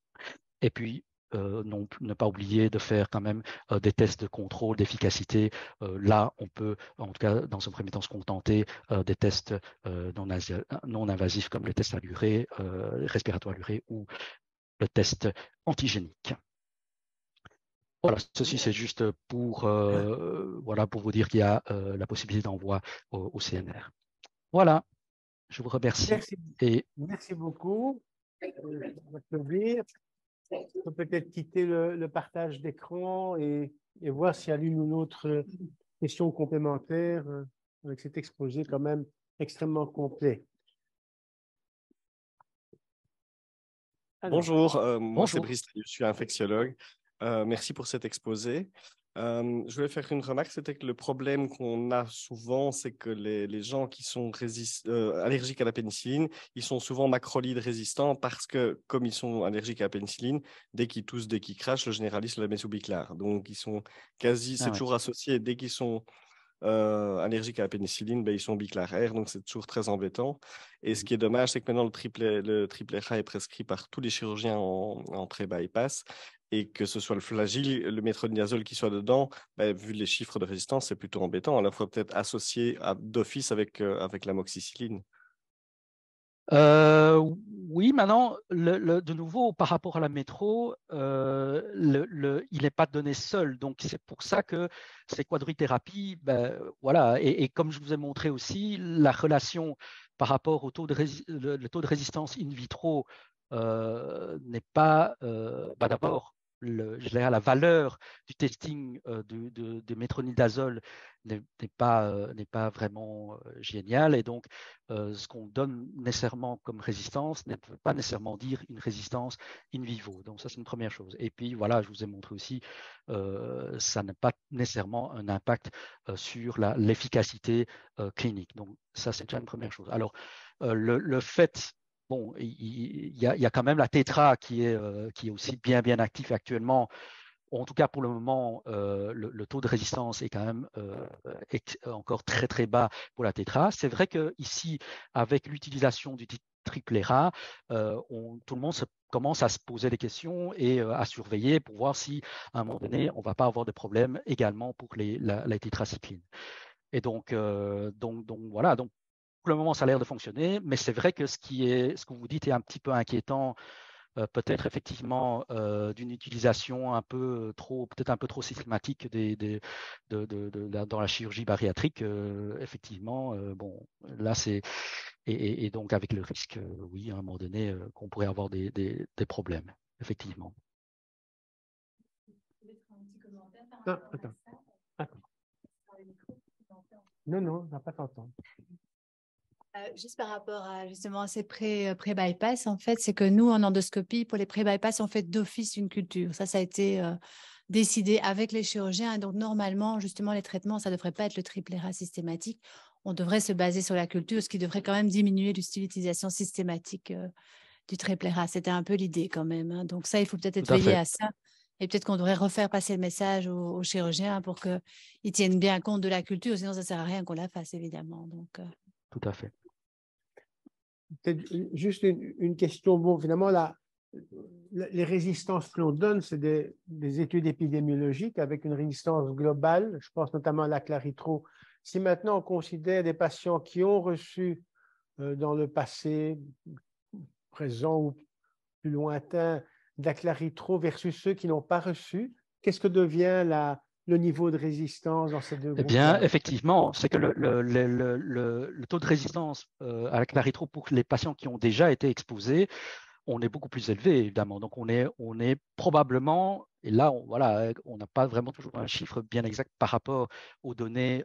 Et puis, ne pas oublier de faire quand même des tests de contrôle d'efficacité. Là, on peut, en tout cas, dans un premier temps, se contenter des tests non invasifs comme le test à l'urée, respiratoire à l'urée ou le test antigénique. Voilà, ceci c'est juste pour vous dire qu'il y a la possibilité d'envoi au CNR. Voilà, je vous remercie. Merci beaucoup. On peut peut-être quitter le partage d'écran et voir s'il y a l'une ou l'autre question complémentaire avec cet exposé quand même extrêmement complet. Alors. Bonjour, moi c'est Brice, je suis infectiologue. Merci pour cet exposé. Je voulais faire une remarque, c'était que le problème qu'on a souvent, c'est que les gens qui sont allergiques à la pénicilline, ils sont souvent macrolides résistants parce que, comme ils sont allergiques à la pénicilline, dès qu'ils toussent, dès qu'ils crachent, le généraliste le met sous biclard. Donc, ils sont c'est toujours associé. Dès qu'ils sont allergiques à la pénicilline, ils sont biclaraires, donc c'est toujours très embêtant. Et ce qui est dommage, c'est que maintenant le triplet A est prescrit par tous les chirurgiens en pré-bypass, et que ce soit le flagyl, le métronidazole qui soit dedans, vu les chiffres de résistance, c'est plutôt embêtant. À la fois peut-être associé d'office avec l'amoxicilline. Oui, maintenant, de nouveau, par rapport à la métro, il n'est pas donné seul. Donc, c'est pour ça que ces quadrithérapies, voilà, et comme je vous ai montré aussi, la relation par rapport au taux le taux de résistance in vitro n'est pas, d'abord, je dirais la valeur du testing de métronidazole n'est pas vraiment géniale. Et donc, ce qu'on donne nécessairement comme résistance ne veut pas nécessairement dire une résistance in vivo. Donc, ça, c'est une première chose. Et puis, voilà, je vous ai montré aussi, ça n'a pas nécessairement un impact sur l'efficacité clinique. Donc, ça, c'est déjà une première chose. Alors, le fait... Bon, il y a quand même la tétra qui est aussi bien actif actuellement. En tout cas, pour le moment, le taux de résistance est quand même encore très bas pour la tétra. C'est vrai qu'ici, avec l'utilisation du triple-ERA, tout le monde commence à se poser des questions et à surveiller pour voir si, à un moment donné, on ne va pas avoir de problème également pour la tétracycline. Et donc voilà. Donc, pour le moment, ça a l'air de fonctionner, mais c'est vrai que ce que vous dites est un petit peu inquiétant, peut-être effectivement d'une utilisation peut-être un peu trop systématique dans la chirurgie bariatrique. Effectivement, bon, là c'est et donc avec le risque, oui, à un moment donné, qu'on pourrait avoir des problèmes, effectivement. Non, attends. Non, on n'a pas t'entendre. Juste par rapport à justement ces pré-bypass, en fait, c'est que nous, en endoscopie, pour les pré-bypass, on fait d'office une culture. Ça a été décidé avec les chirurgiens. Donc, normalement, justement, les traitements, ça ne devrait pas être le triple-ERA systématique. On devrait se baser sur la culture, ce qui devrait quand même diminuer l'utilisation systématique du triple-ERA. C'était un peu l'idée quand même. Hein. Donc, ça, il faut peut-être être veillé à ça. Et peut-être qu'on devrait refaire passer le message aux chirurgiens pour qu'ils tiennent bien compte de la culture. Sinon, ça ne sert à rien qu'on la fasse, évidemment. Donc, tout à fait. Peut-être juste une question. Bon, finalement, les résistances que l'on donne, c'est des études épidémiologiques avec une résistance globale. Je pense notamment à la claritro. Si maintenant on considère des patients qui ont reçu dans le passé, présent ou plus lointain, de la claritro versus ceux qui n'ont pas reçu, qu'est-ce que devient le niveau de résistance dans ces deux groupes? Eh bien, effectivement, c'est que le taux de résistance à la claritro pour les patients qui ont déjà été exposés, on est beaucoup plus élevé, évidemment. Donc, on est probablement, et là, on n'a pas vraiment toujours un chiffre bien exact par rapport aux données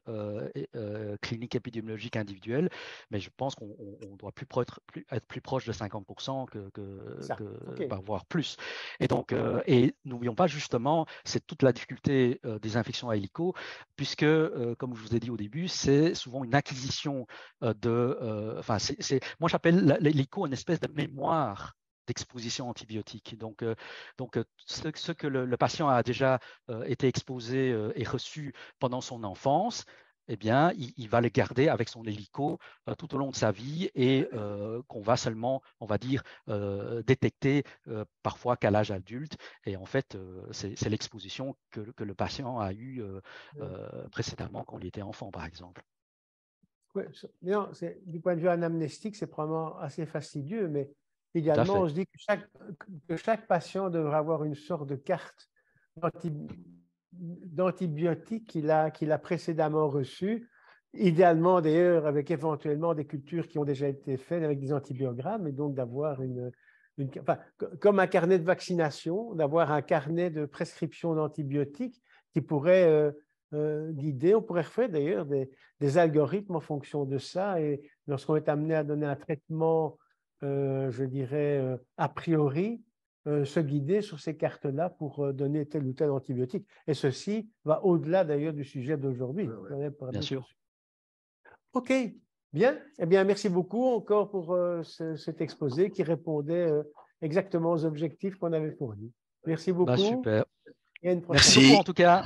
cliniques épidémiologiques individuelles, mais je pense qu'on doit être plus proche de 50% voire plus. Et donc, et n'oublions pas justement, c'est toute la difficulté des infections à hélico, puisque, comme je vous ai dit au début, c'est souvent une acquisition moi, j'appelle l'hélico une espèce de mémoire d'exposition antibiotique. Donc ce que le patient a déjà été exposé et reçu pendant son enfance, eh bien, il va le garder avec son hélico tout au long de sa vie et qu'on va seulement, on va dire, détecter parfois qu'à l'âge adulte. Et en fait, c'est l'exposition que le patient a eue précédemment quand il était enfant, par exemple. Oui, du point de vue anamnestique, c'est probablement assez fastidieux, mais idéalement, on se dit que chaque patient devrait avoir une sorte de carte d'antibiotiques qu'il a précédemment reçue, idéalement d'ailleurs avec éventuellement des cultures qui ont déjà été faites avec des antibiogrammes, et donc d'avoir comme un carnet de vaccination, d'avoir un carnet de prescription d'antibiotiques qui pourrait guider. On pourrait refaire d'ailleurs des algorithmes en fonction de ça, et lorsqu'on est amené à donner un traitement je dirais, a priori, se guider sur ces cartes-là pour donner tel ou tel antibiotique. Et ceci va au-delà d'ailleurs du sujet d'aujourd'hui. Bien sûr. OK, bien. Eh bien, merci beaucoup encore pour cet exposé qui répondait exactement aux objectifs qu'on avait fournis. Merci beaucoup. Super. Et à une prochaine. Merci beaucoup en tout cas.